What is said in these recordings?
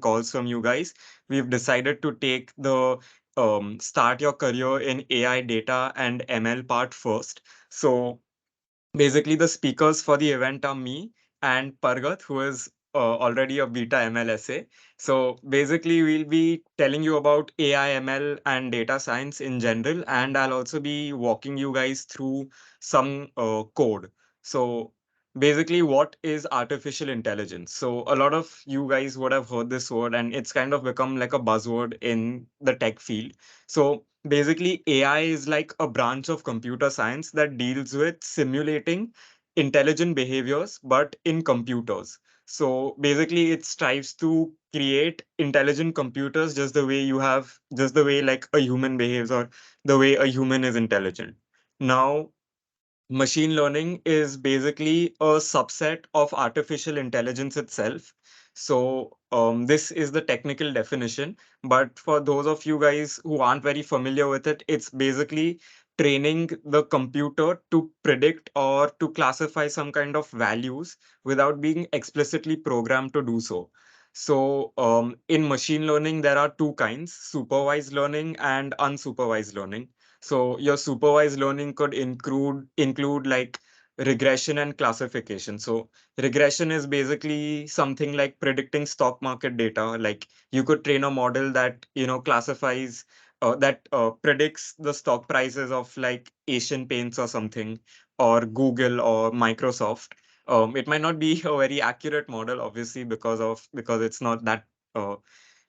calls from you guys, we've decided to take the start your career in AI data and ML part first. So basically, the speakers for the event are me and Pargat, who is already a beta MLSA. So basically, we'll be telling you about AI, ML, and data science in general, and I'll also be walking you guys through some code. So basically, what is artificial intelligence? So a lot of you guys would have heard this word, and it's kind of become like a buzzword in the tech field. So basically, AI is like a branch of computer science that deals with simulating intelligent behaviors, but in computers. So basically, it strives to create intelligent computers just the way like a human behaves or the way a human is intelligent. Now, machine learning is basically a subset of artificial intelligence itself. So, this is the technical definition. But for those of you guys who aren't very familiar with it, it's basically training the computer to predict or to classify some kind of values without being explicitly programmed to do so. So, in machine learning, there are two kinds: supervised learning and unsupervised learning. So your supervised learning could include like regression and classification. So regression is basically something like predicting stock market data. Like you could train a model that classifies that predicts the stock prices of like Asian Paints or something, or Google or Microsoft. It might not be a very accurate model, obviously, because it's not that uh,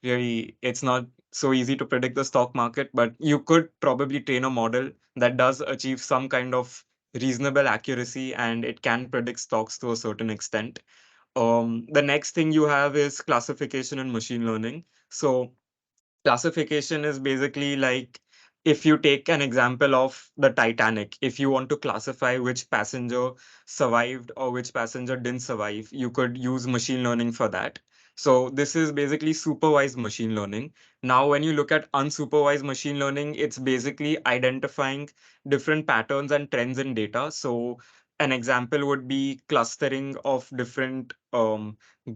really it's not so easy to predict the stock market, but you could probably train a model that does achieve some kind of reasonable accuracy and it can predict stocks to a certain extent. The next thing you have is classification and machine learning. So classification is basically like, if you take an example of the Titanic, if you want to classify which passenger survived or which passenger didn't survive, you could use machine learning for that. So this is basically supervised machine learning. Now, when you look at unsupervised machine learning, it's basically identifying different patterns and trends in data. So an example would be clustering of different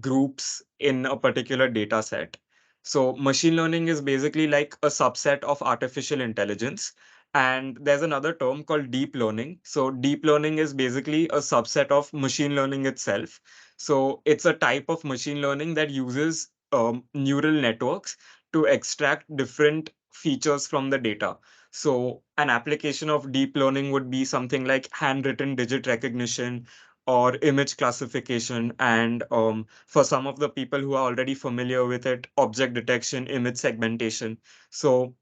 groups in a particular data set. So machine learning is basically like a subset of artificial intelligence. And there's another term called deep learning. So deep learning is basically a subset of machine learning itself. So it's a type of machine learning that uses neural networks to extract different features from the data. So an application of deep learning would be something like handwritten digit recognition or image classification, and for some of the people who are already familiar with it, object detection, image segmentation. So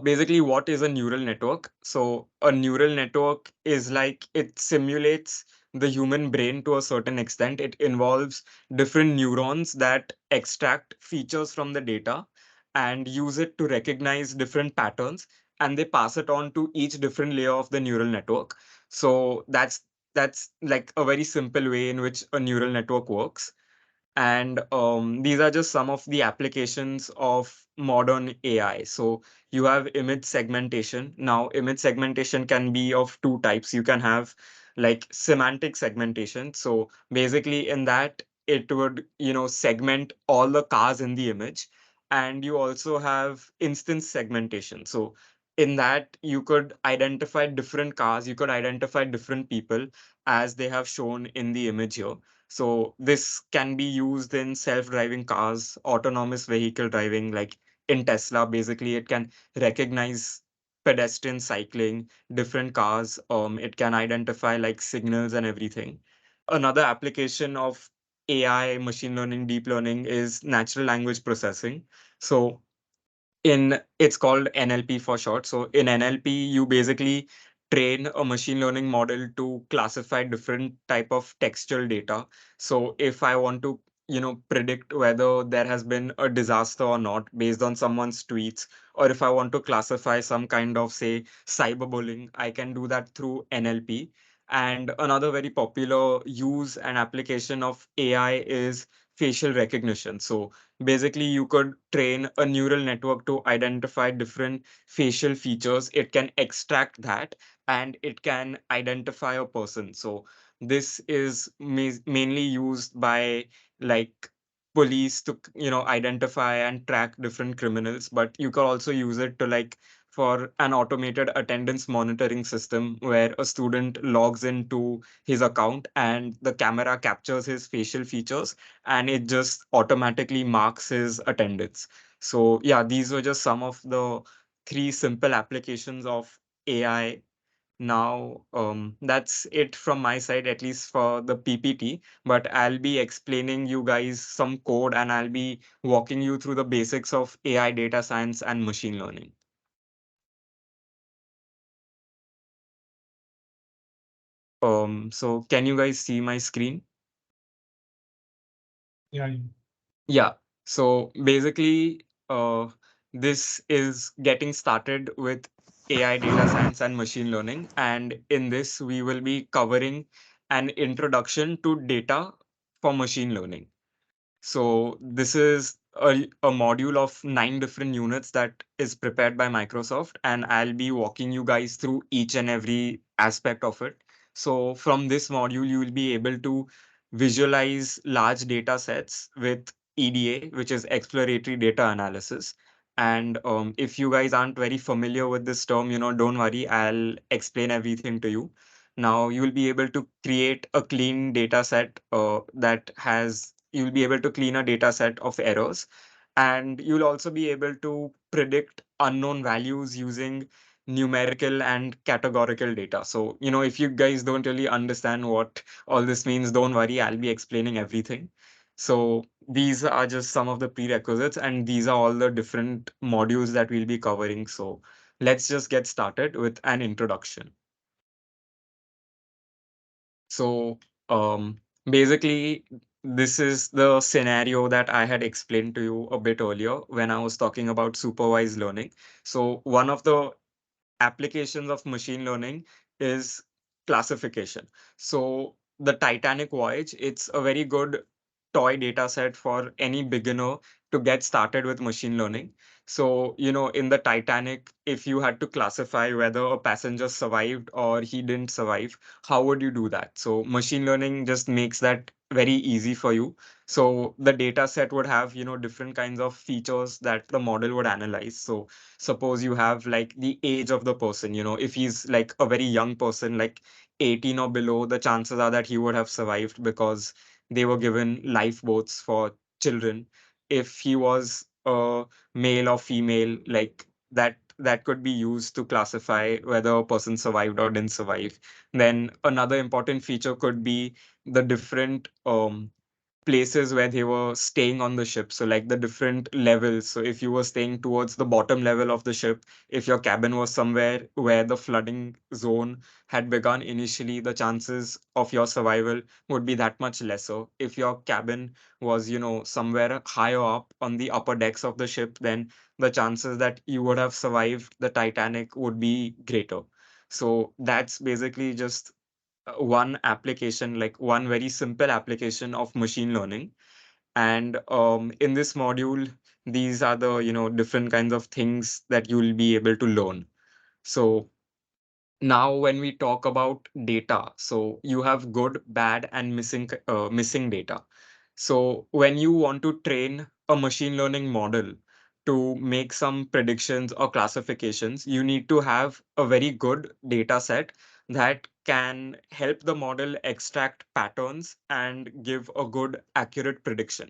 basically, what is a neural network? So a neural network is like, it simulates the human brain to a certain extent. It involves different neurons that extract features from the data and use it to recognize different patterns, and they pass it on to each different layer of the neural network. So that's like a very simple way in which a neural network works. And these are just some of the applications of modern AI. So you have image segmentation. Now, image segmentation can be of two types. You can have like semantic segmentation. So basically, in that, it would, segment all the cars in the image. And you also have instance segmentation. So in that, you could identify different cars, you could identify different people as they have shown in the image here. So this can be used in self-driving cars, autonomous vehicle driving, like in Tesla. Basically, it can recognize pedestrians cycling, different cars. It can identify like signals and everything. Another application of AI, machine learning, deep learning is natural language processing. So in it's called NLP for short. So in NLP, you basically train a machine learning model to classify different type of textual data. So if I want to, predict whether there has been a disaster or not based on someone's tweets, or if I want to classify some kind of, say, cyberbullying, I can do that through NLP. And another very popular use and application of AI is facial recognition. So basically, you could train a neural network to identify different facial features. It can extract that and it can identify a person. So this is mainly used by like police to identify and track different criminals, but you can also use it to like for an automated attendance monitoring system where a student logs into his account and the camera captures his facial features and it just automatically marks his attendance. So yeah, these were just some of the three simple applications of AI. Now, that's it from my side, at least for the PPT. But I'll be explaining you guys some code and I'll be walking you through the basics of AI, data science, and machine learning. So can you guys see my screen? Yeah. Yeah. So basically, this is getting started with AI, data science, and machine learning. And in this, we will be covering an introduction to data for machine learning. So this is a module of 9 different units that is prepared by Microsoft, and I'll be walking you guys through each and every aspect of it. So from this module, you will be able to visualize large data sets with EDA, which is exploratory data analysis. And if you guys aren't very familiar with this term, don't worry, I'll explain everything to you. Now you will be able to create a clean data set that has you'll be able to clean a data set of errors, and you'll also be able to predict unknown values using numerical and categorical data. So, if you guys don't really understand what all this means, don't worry, I'll be explaining everything. So these are just some of the prerequisites, and these are all the different modules that we'll be covering. So let's just get started with an introduction. So, basically, this is the scenario that I had explained to you a bit earlier when I was talking about supervised learning. So, one of the applications of machine learning is classification. So the Titanic voyage, it's a very good toy data set for any beginner to get started with machine learning. So, in the Titanic, if you had to classify whether a passenger survived or he didn't survive, how would you do that? So machine learning just makes that very easy for you. So the data set would have, different kinds of features that the model would analyze. So suppose you have like the age of the person, if he's like a very young person, like 18 or below, the chances are that he would have survived because they were given lifeboats for children. If he was a male or female, like that could be used to classify whether a person survived or didn't survive. Then another important feature could be the different places where they were staying on the ship. So, like the different levels. So, if you were staying towards the bottom level of the ship, if your cabin was somewhere where the flooding zone had begun initially, the chances of your survival would be that much lesser. If your cabin was, somewhere higher up on the upper decks of the ship, then the chances that you would have survived the Titanic would be greater. So, that's basically just one application, like one very simple application of machine learning. And in this module, these are the different kinds of things that you will be able to learn. So now when we talk about data, so you have good, bad, and missing data. So when you want to train a machine learning model to make some predictions or classifications, you need to have a very good data set that can help the model extract patterns and give a good, accurate prediction.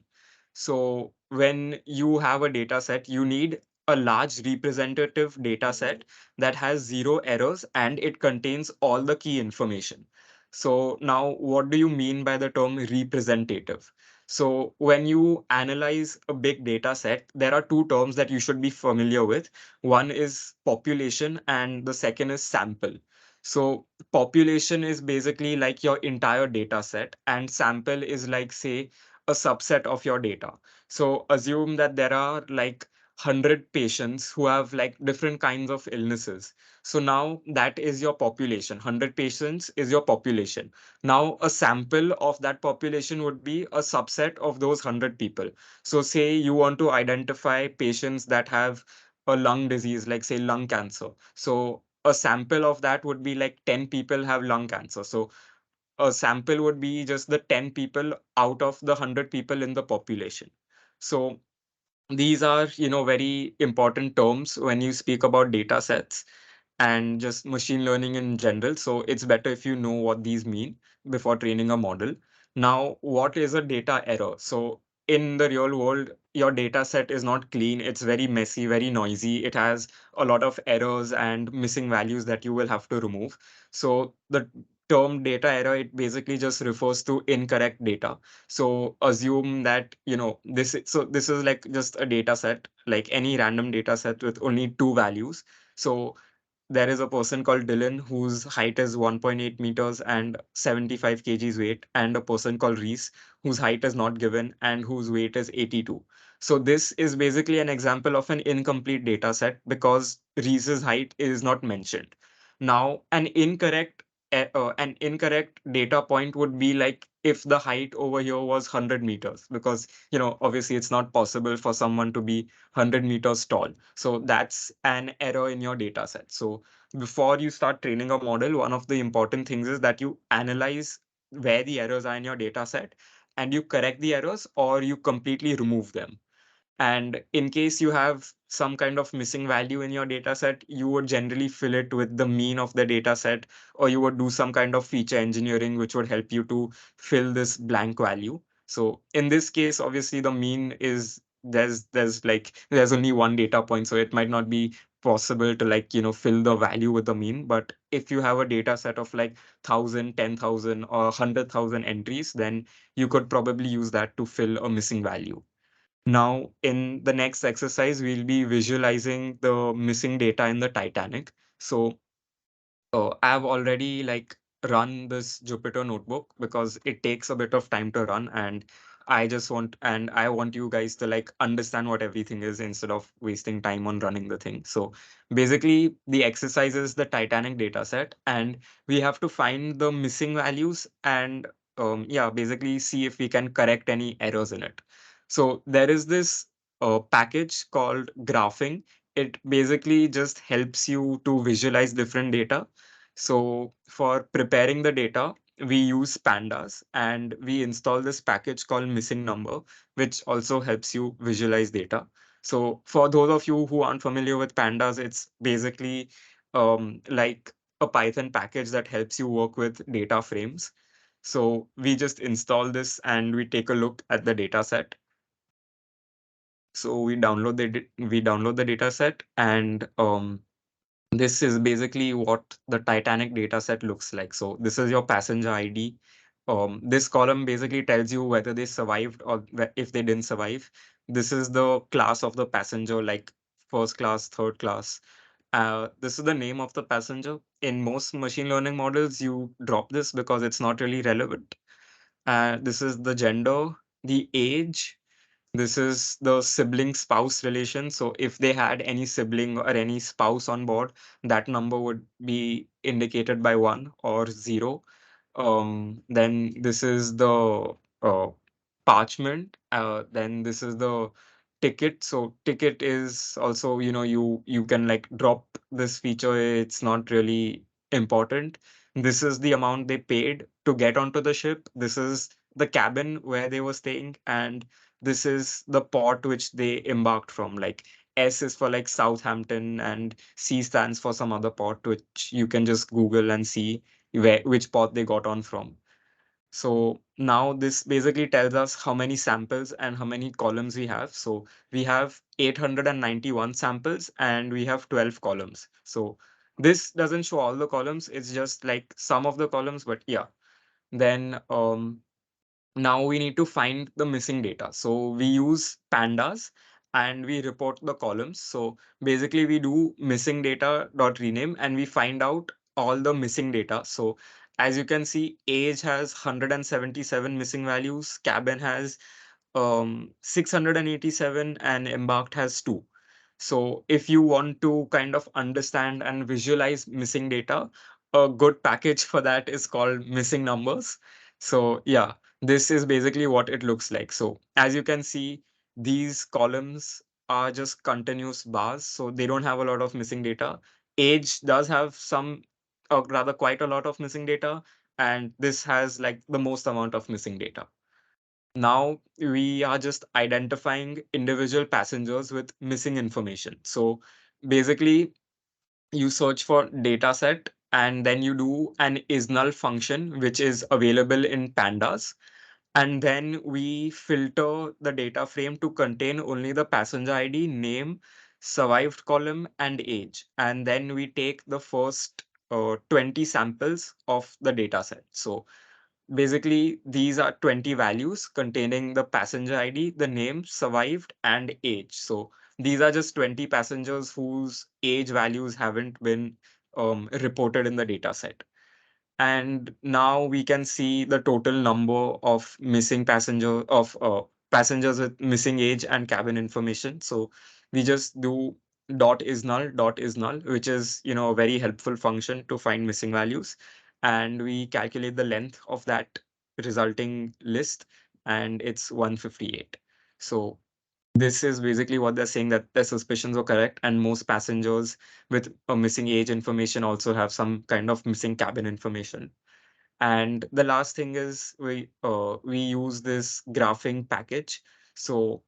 So when you have a data set, you need a large representative data set that has zero errors and it contains all the key information. So now what do you mean by the term representative? So when you analyze a big data set, there are two terms that you should be familiar with. One is population and the second is sample. So population is basically like your entire data set and sample is like, say, a subset of your data. So assume that there are like 100 patients who have like different kinds of illnesses. So now that is your population. 100 patients is your population. Now a sample of that population would be a subset of those 100 people. So say you want to identify patients that have a lung disease, like say lung cancer. So a sample of that would be like 10 people have lung cancer. So a sample would be just the 10 people out of the 100 people in the population. So these are, very important terms when you speak about data sets and just machine learning in general. So it's better if you know what these mean before training a model. Now, what is a data error? So in the real world, your data set is not clean. It's very messy, very noisy. It has a lot of errors and missing values that you will have to remove. So the term data error, it basically just refers to incorrect data. So assume that, this is like just a data set, like any random data set with only two values. So there is a person called Dylan whose height is 1.8 meters and 75 kgs weight, and a person called Reese whose height is not given and whose weight is 82. So this is basically an example of an incomplete data set because Reese's height is not mentioned. Now, an incorrect data point would be like if the height over here was 100 meters, because obviously it's not possible for someone to be 100 meters tall. So that's an error in your data set. So before you start training a model, one of the important things is that you analyze where the errors are in your data set and you correct the errors or you completely remove them. And in case you have some kind of missing value in your data set, you would generally fill it with the mean of the data set, or you would do some kind of feature engineering which would help you to fill this blank value. So in this case, obviously the mean is there's only one data point, so it might not be possible to fill the value with the mean. But if you have a data set of like 1,000, 10,000, or 100,000 entries, then you could probably use that to fill a missing value. Now, in the next exercise, we'll be visualizing the missing data in the Titanic. So, I've already run this Jupyter notebook because it takes a bit of time to run, and I want you guys to understand what everything is instead of wasting time on running the thing. So basically the exercise is the Titanic data set, and we have to find the missing values and yeah, basically see if we can correct any errors in it. So there is this package called graphing. It basically just helps you to visualize different data. So for preparing the data, we use pandas and we install this package called missing number, which also helps you visualize data. So for those of you who aren't familiar with pandas, it's basically like a Python package that helps you work with data frames. So we just install this and we take a look at the data set. So we download the data set, and this is basically what the Titanic data set looks like. So this is your passenger ID. This column basically tells you whether they survived or if they didn't survive. This is the class of the passenger, like first class, third class. This is the name of the passenger. In most machine learning models, you drop this because it's not really relevant. This is the gender, the age, this is the sibling spouse relation. So if they had any sibling or any spouse on board, that number would be indicated by 1 or 0. Then this is the parchment. Then this is the ticket. So ticket is also, you can drop this feature. It's not really important. This is the amount they paid to get onto the ship. This is the cabin where they were staying, and this is the port which they embarked from. Like S is for like Southampton, and C stands for some other port, which you can just Google and see which port they got on from. So now this basically tells us how many samples and how many columns we have. So we have 891 samples and we have 12 columns. So this doesn't show all the columns, it's just like some of the columns, but yeah. Then now we need to find the missing data. So we use pandas and we report the columns. So basically we do missing data dot rename and we find out all the missing data. So as you can see, age has 177 missing values, cabin has 687, and embarked has 2. So if you want to kind of understand and visualize missing data, a good package for that is called missing numbers. So yeah, this is basically what it looks like. So as you can see, these columns are just continuous bars, so they don't have a lot of missing data. Age does have some, or rather quite a lot of missing data. and this has like the most amount of missing data. Now we are just identifying individual passengers with missing information. So basically, you search for data set and then you do an isnull function, which is available in pandas. And then we filter the data frame to contain only the passenger ID, name, survived column, and age. And then we take the first 20 samples of the data set. So basically, these are 20 values containing the passenger ID, the name, survived, and age. So these are just 20 passengers whose age values haven't been reported in the data set. And now we can see the total number of missing passengers with missing age and cabin information. So we just do dot is null, which is a very helpful function to find missing values, and we calculate the length of that resulting list, and it's 158. So this is basically what they're saying, that their suspicions were correct, and most passengers with a missing age information also have some kind of missing cabin information. And the last thing is we use this graphing package. So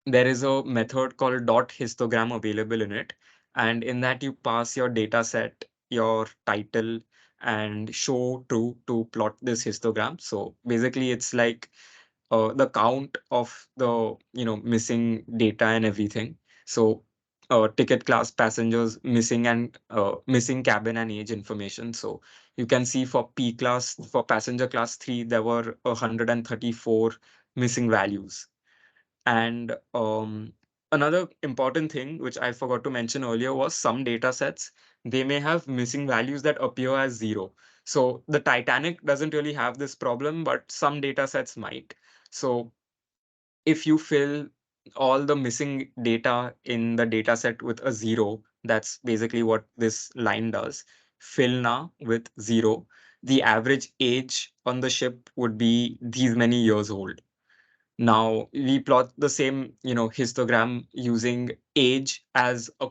there is a method called dot histogram available in it, and in that you pass your data set, your title, and show true to plot this histogram. So basically it's like the count of the missing data and everything. So ticket class, passengers missing, and missing cabin and age information. So you can see for P class, for passenger class 3, there were 134 missing values. And another important thing which I forgot to mention earlier was some data sets, they may have missing values that appear as zero. So the Titanic doesn't really have this problem, but some data sets might. So if you fill all the missing data in the data set with a zero, that's basically what this line does. Fill now with zero. The average age on the ship would be these many years old. Now we plot the same, histogram using age as a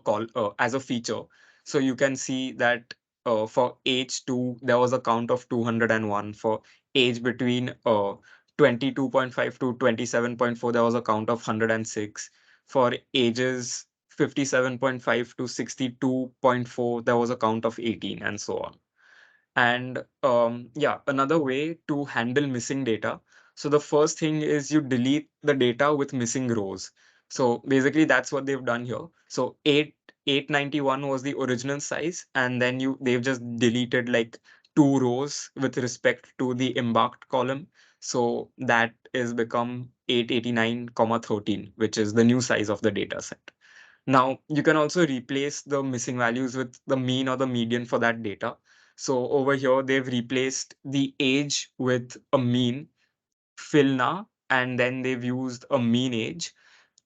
as a feature. So you can see that for age 2, there was a count of 201. For age between 22.5 to 27.4, there was a count of 106. For ages 57.5 to 62.4, there was a count of 18, and so on. And yeah, another way to handle missing data. So the first thing is you delete the data with missing rows. So basically that's what they've done here. So 891 was the original size, and then they've just deleted like two rows with respect to the embarked column. So that is become 889, 13, which is the new size of the data set. Now, you can also replace the missing values with the mean or the median for that data. So over here, they've replaced the age with a mean, fill now, and then they've used a mean age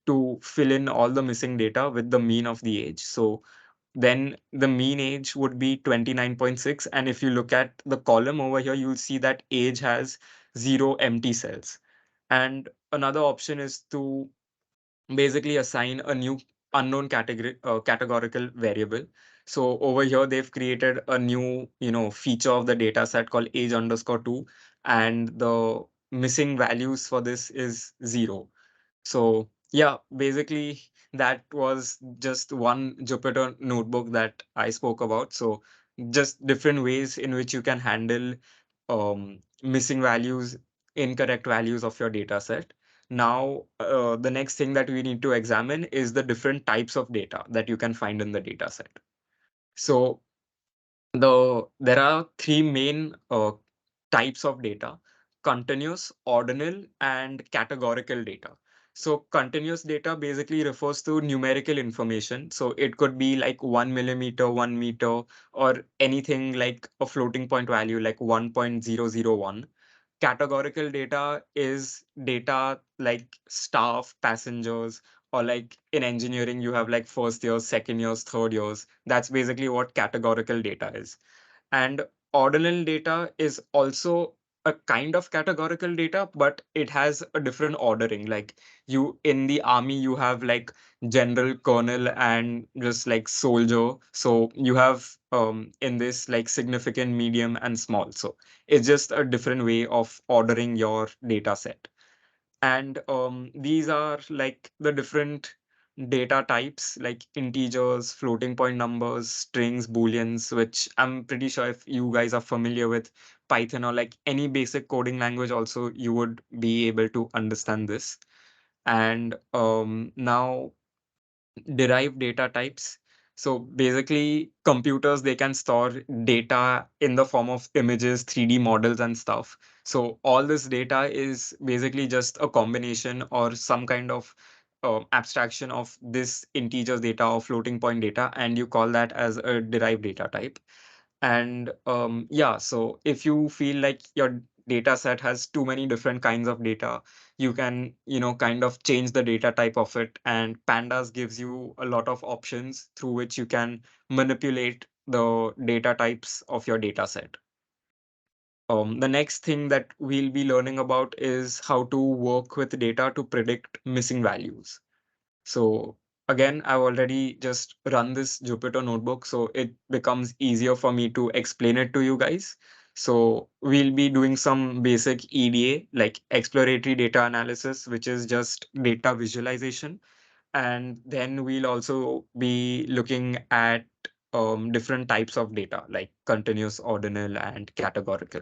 to fill in all the missing data with the mean of the age. So then the mean age would be 29.6. And if you look at the column over here, you'll see that age has zero empty cells. And another option is to basically assign a new unknown categorical variable. So over here, they've created a new, feature of the data set called age underscore 2, and the missing values for this is 0. So yeah, basically that was just one Jupyter notebook that I spoke about. So just different ways in which you can handle missing values, incorrect values of your data set. Now, the next thing that we need to examine is the different types of data that you can find in the data set. So there are three main types of data: continuous, ordinal, and categorical data. So continuous data basically refers to numerical information. So it could be like 1 millimeter, 1 meter, or anything like a floating point value like 1.001. Categorical data is data like staff, passengers, or like in engineering, you have like first years, second years, third years. That's basically what categorical data is. And ordinal data is also a kind of categorical data, but it has a different ordering. Like you in the army, you have like general, colonel, and just like soldier. So you have in this like significant, medium, and small. So it's just a different way of ordering your data set. And these are like the different data types, like integers, floating point numbers, strings, booleans, which I'm pretty sure if you guys are familiar with Python or like any basic coding language also, you would be able to understand this. And now derived data types. So basically, computers, they can store data in the form of images, 3D models, and stuff. So all this data is basically just a combination or some kind of abstraction of this integers data or floating point data, and you call that as a derived data type. And yeah, so if you feel like your data set has too many different kinds of data, you can, kind of change the data type of it. And Pandas gives you a lot of options through which you can manipulate the data types of your data set. The next thing that we'll be learning about is how to work with data to predict missing values. So again, I've already just run this Jupyter notebook, so it becomes easier for me to explain it to you guys. So we'll be doing some basic EDA, like exploratory data analysis, which is just data visualization. And then we'll also be looking at different types of data, like continuous, ordinal, and categorical.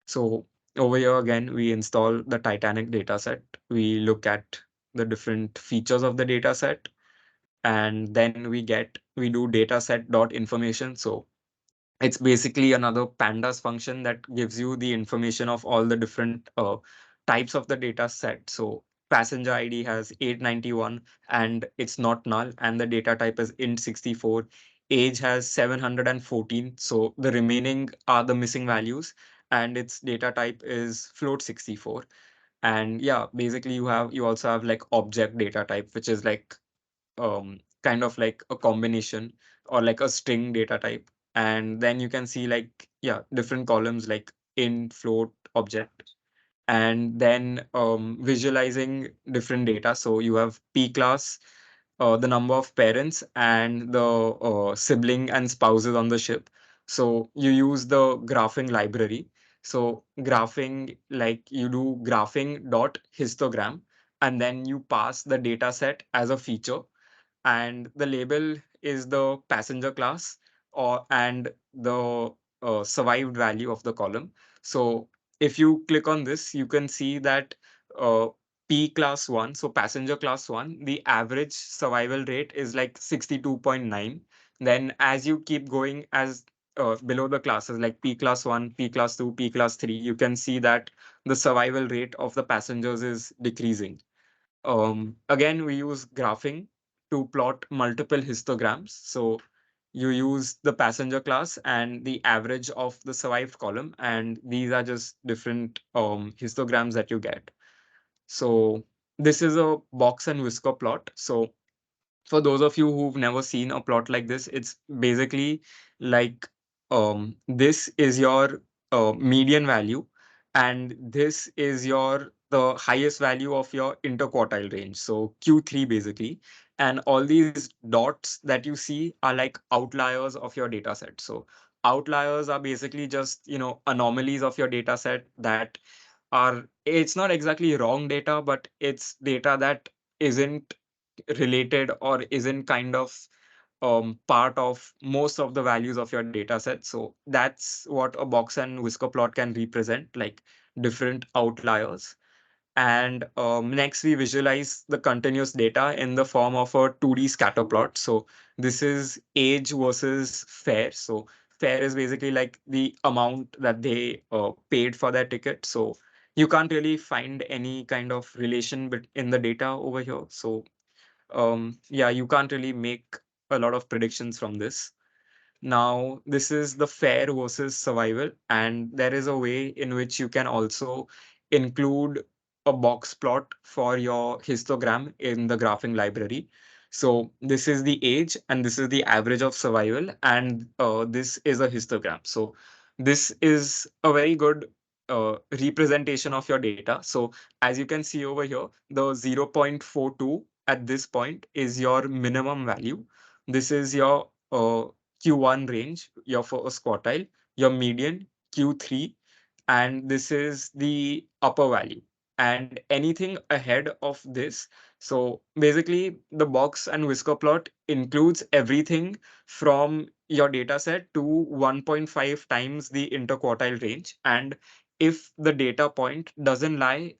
So over here again, we install the Titanic dataset. We look at the different features of the dataset, and then we do dataset dot information. So it's basically another pandas function that gives you the information of all the different types of the data set. So passenger ID has 891 and it's not null, and the data type is int64. Age has 714, so the remaining are the missing values, and its data type is float64. And yeah, basically you also have like object data type, which is like kind of like a combination or like a string data type. And then you can see like, yeah, different columns like in float object, and then visualizing different data. So you have p class, the number of parents and the sibling and spouses on the ship. So you use the graphing library. So graphing, like you do graphing dot histogram, and then you pass the data set as a feature, and the label is the passenger class or and the survived value of the column. So if you click on this, you can see that uh, P class 1, so passenger class 1, the average survival rate is like 62.9. Then as you keep going as below the classes like P class 1, P class 2, P class 3, you can see that the survival rate of the passengers is decreasing. Again, we use graphing to plot multiple histograms. So you use the passenger class and the average of the survived column, and these are just different histograms that you get. So this is a box and whisker plot. So for those of you who've never seen a plot like this, it's basically like this is your median value, and this is your the highest value of your interquartile range. So Q3 basically, and all these dots that you see are like outliers of your data set. So outliers are basically just anomalies of your data set that are, it's not exactly wrong data, but it's data that isn't related or isn't kind of part of most of the values of your data set. So that's what a box and whisker plot can represent, like different outliers. And next, we visualize the continuous data in the form of a 2D scatter plot. So this is age versus fare. So fare is basically like the amount that they paid for their ticket. So you can't really find any kind of relation in the data over here. So yeah, you can't really make a lot of predictions from this. Now, this is the fair versus survival, and there is a way in which you can also include a box plot for your histogram in the graphing library. So this is the age, and this is the average of survival, and this is a histogram. So this is a very good representation of your data. So as you can see over here, the 0.42 at this point is your minimum value. This is your Q1 range, your first quartile, your median Q3, and this is the upper value. And anything ahead of this, so basically the box and whisker plot includes everything from your data set to 1.5 times the interquartile range. And if the data point doesn't lie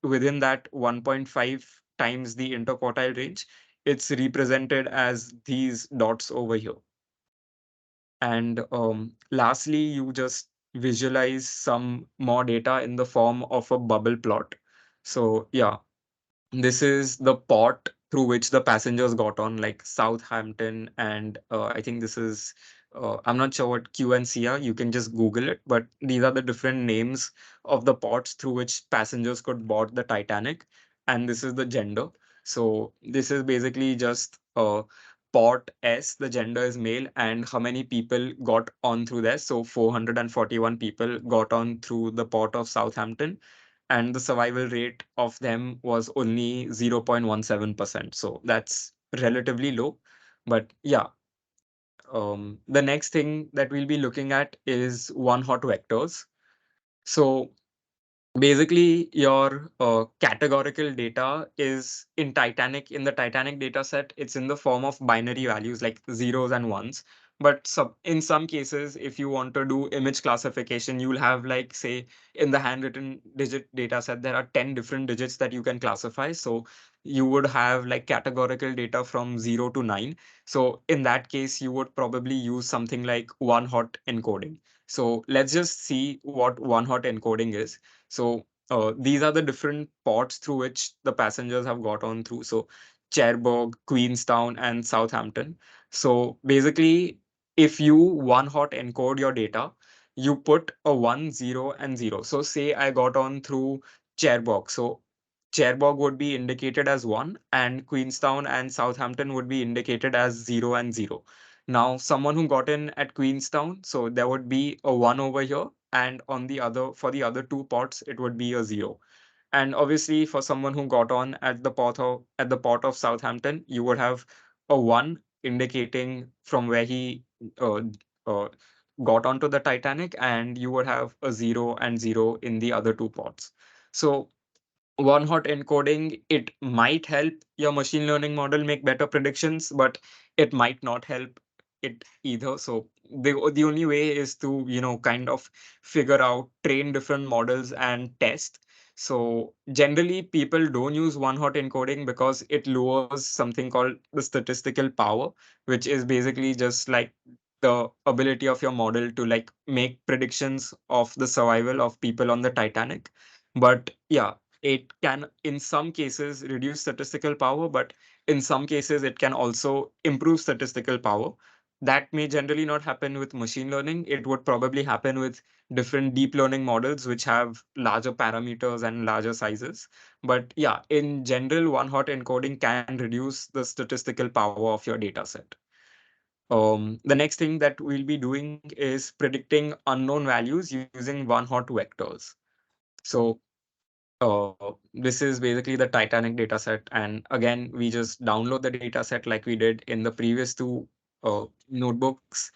within that 1.5 times the interquartile range, it's represented as these dots over here. And lastly, you just visualize some more data in the form of a bubble plot. So yeah, this is the port through which the passengers got on, like Southampton, and I think this is I'm not sure what Q and C are. You can just Google it, but these are the different names of the ports through which passengers could board the Titanic, and this is the gender. So this is basically just port S, the gender is male, and how many people got on through there. So 441 people got on through the port of Southampton, and the survival rate of them was only 0.17%. So that's relatively low. But yeah, the next thing that we'll be looking at is one hot vectors. So basically, your categorical data is in the Titanic data set, it's in the form of binary values like zeros and ones. But in some cases, if you want to do image classification, you'll have, like, say, in the handwritten digit data set, there are 10 different digits that you can classify. So you would have like categorical data from 0 to 9. So in that case, you would probably use something like one hot encoding. So let's just see what one hot encoding is. So these are the different ports through which the passengers have got on through. So Cherbourg, Queenstown, and Southampton. So basically, if you one hot encode your data, you put a 1, 0, and 0. So say I got on through Cherbourg. So Cherbourg would be indicated as 1, and Queenstown and Southampton would be indicated as 0 and 0. Now, someone who got in at Queenstown, so there would be a 1 over here, and on the other, for the other two ports, it would be a 0. And obviously, for someone who got on at the port of Southampton, you would have a 1 indicating from where he uh, uh, got onto the Titanic, and you would have a 0 and 0 in the other two ports. So one hot encoding, it might help your machine learning model make better predictions, but it might not help it either. So the only way is to, kind of figure out, train different models and test. So generally people don't use one hot encoding because it lowers something called the statistical power, which is basically just like the ability of your model to like make predictions of the survival of people on the Titanic. But yeah, it can in some cases reduce statistical power, but in some cases it can also improve statistical power. That may generally not happen with machine learning. It would probably happen with different deep learning models which have larger parameters and larger sizes. But yeah, in general, one hot encoding can reduce the statistical power of your data set. The next thing that we'll be doing is predicting unknown values using one hot vectors. So this is basically the Titanic data set. And again, we just download the data set like we did in the previous two notebooks.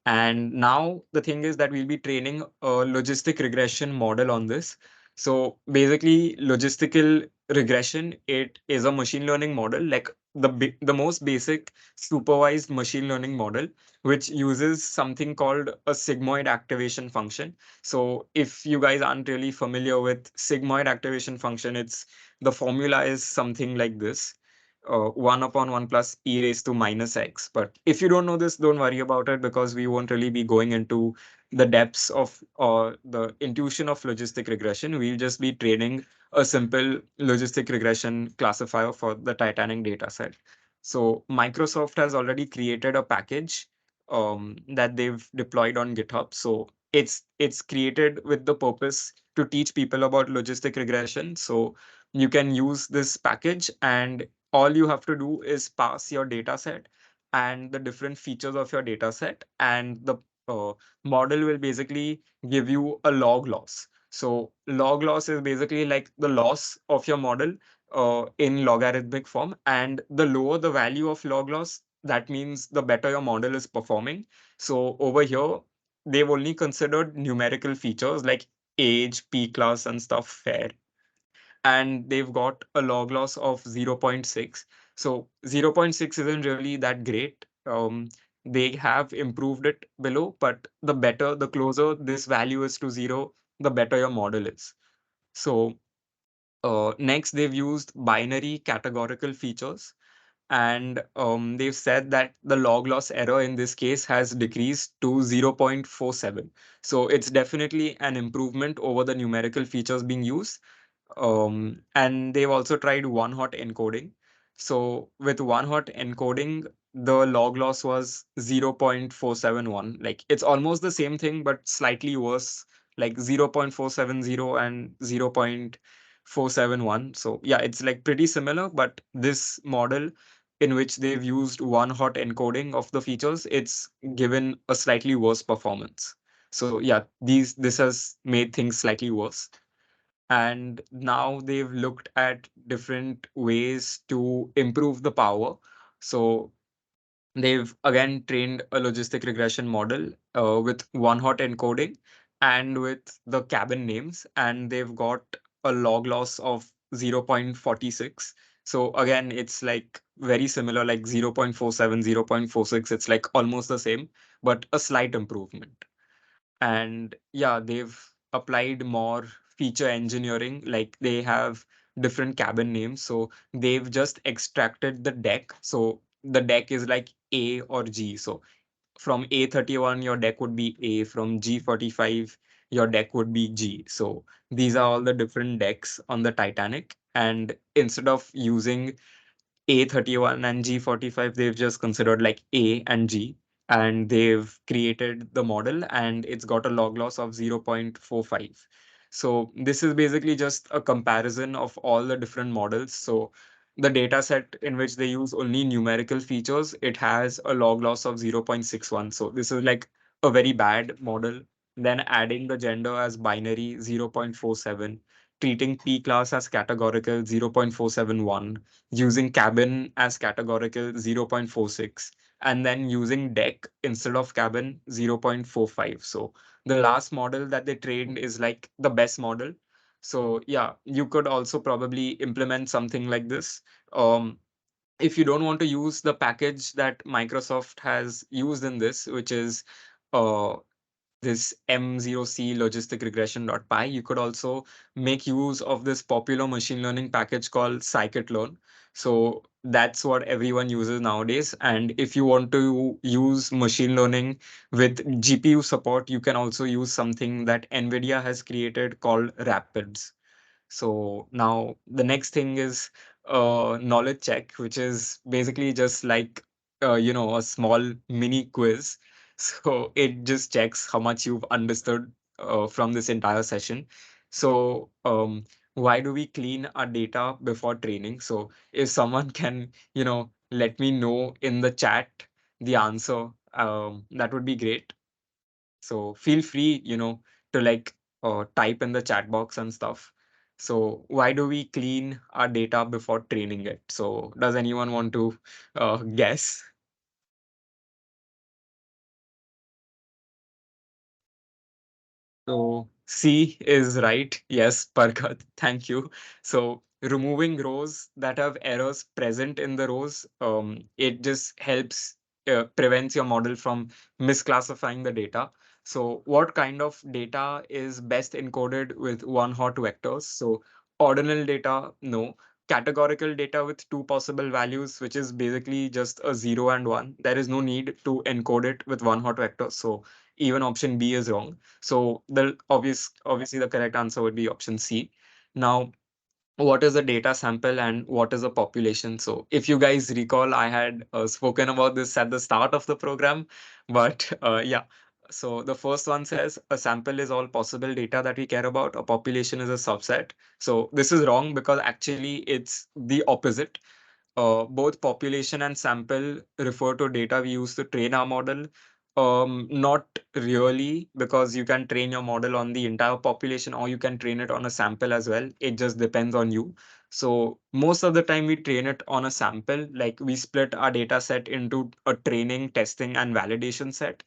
And now the thing is that we'll be training a logistic regression model on this. So basically, logistical regression, it is a machine learning model, like the most basic supervised machine learning model, which uses something called a sigmoid activation function. So if you guys aren't really familiar with sigmoid activation function, it's the formula is something like this. 1 upon 1 plus e raised to minus x. But if you don't know this, don't worry about it, because we won't really be going into the depths of or the intuition of logistic regression. We'll just be training a simple logistic regression classifier for the Titanic data set. So Microsoft has already created a package that they've deployed on GitHub. So it's created with the purpose to teach people about logistic regression. So you can use this package, and all you have to do is pass your data set and the different features of your data set, and the uh, model will basically give you a log loss. So log loss is basically like the loss of your model in logarithmic form, and the lower the value of log loss, that means the better your model is performing. So over here, they've only considered numerical features like age, p class, and stuff fair, and they've got a log loss of zero point 0.6. So 0.6 isn't really that great. They have improved it below, but the closer this value is to zero, the better your model is. So next, they've used binary categorical features, and they've said that the log loss error in this case has decreased to 0.47. So it's definitely an improvement over the numerical features being used. And they've also tried one hot encoding. So with one hot encoding, the log loss was 0.471. Like it's almost the same thing, but slightly worse, like 0.470 and 0.471. So yeah, it's like pretty similar, but this model in which they've used one hot encoding of the features, it's given a slightly worse performance. So yeah, this has made things slightly worse. And now they've looked at different ways to improve the power. So they've again trained a logistic regression model with one hot encoding and with the cabin names, and they've got a log loss of 0.46. So again, it's like very similar, like 0.47, 0.46. It's like almost the same, but a slight improvement. And yeah, they've applied more feature engineering, like they have different cabin names. So they've just extracted the deck. So the deck is like A or G. So from A31 your deck would be A, from G45 your deck would be G. So these are all the different decks on the Titanic, and instead of using A31 and G45, they've just considered like A and G, and they've created the model, and it's got a log loss of 0.45. So this is basically just a comparison of all the different models. So the data set in which they use only numerical features, it has a log loss of 0.61. So this is like a very bad model. Then adding the gender as binary 0.47, treating P class as categorical 0.471, using cabin as categorical 0.46, and then using deck instead of cabin 0.45. So the last model that they trained is like the best model. So yeah, you could also probably implement something like this. um, if you don't want to use the package that Microsoft has used in this, which is uh, this M0C logistic regression.py, you could also make use of this popular machine learning package called scikit-learn. So that's what everyone uses nowadays. And if you want to use machine learning with GPU support, you can also use something that NVIDIA has created called Rapids. So now the next thing is knowledge check, which is basically just like a small mini quiz. So it just checks how much you've understood from this entire session. So why do we clean our data before training? So if someone can, let me know in the chat the answer, that would be great. So feel free, to like type in the chat box and stuff. So why do we clean our data before training it? So does anyone want to guess? So C is right. Yes, Parkat, thank you. So removing rows that have errors present in the rows, it just helps prevents your model from misclassifying the data. So what kind of data is best encoded with one hot vectors? So ordinal data, no. Categorical data with two possible values, which is basically just a 0 and 1. There is no need to encode it with one hot vector. So even option B is wrong. So obviously the correct answer would be option C. Now, what is a data sample and what is a population? So if you guys recall, I had spoken about this at the start of the program, but yeah. So the first one says a sample is all possible data that we care about. A population is a subset. So this is wrong because actually it's the opposite. Both population and sample refer to data we use to train our model. Not really, because you can train your model on the entire population or you can train it on a sample as well. It just depends on you. So most of the time we train it on a sample, like we split our data set into a training, testing, and validation set.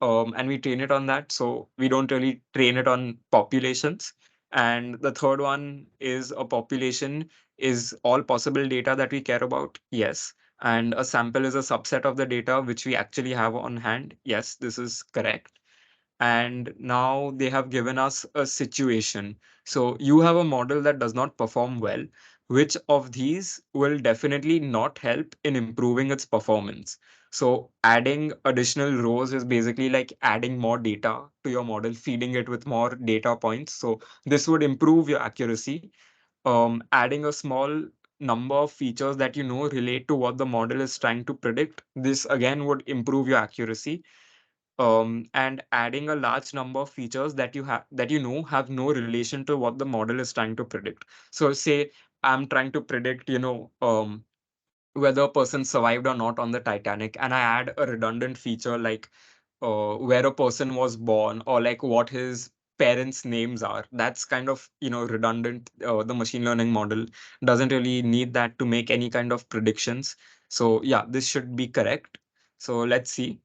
And we train it on that. So we don't really train it on populations. And the third one is a population is all possible data that we care about. Yes. And a sample is a subset of the data which we actually have on hand. Yes, this is correct. And now they have given us a situation. So you have a model that does not perform well. Which of these will definitely not help in improving its performance? So adding additional rows is basically like adding more data to your model, feeding it with more data points. So this would improve your accuracy. Adding a small number of features that you know relate to what the model is trying to predict. This again would improve your accuracy. And adding a large number of features that you know have no relation to what the model is trying to predict. So say I'm trying to predict, whether a person survived or not on the Titanic, and I add a redundant feature like where a person was born or like what his parents' names are. That's kind of, redundant. The machine learning model doesn't really need that to make any kind of predictions. So yeah, this should be correct. So let's see.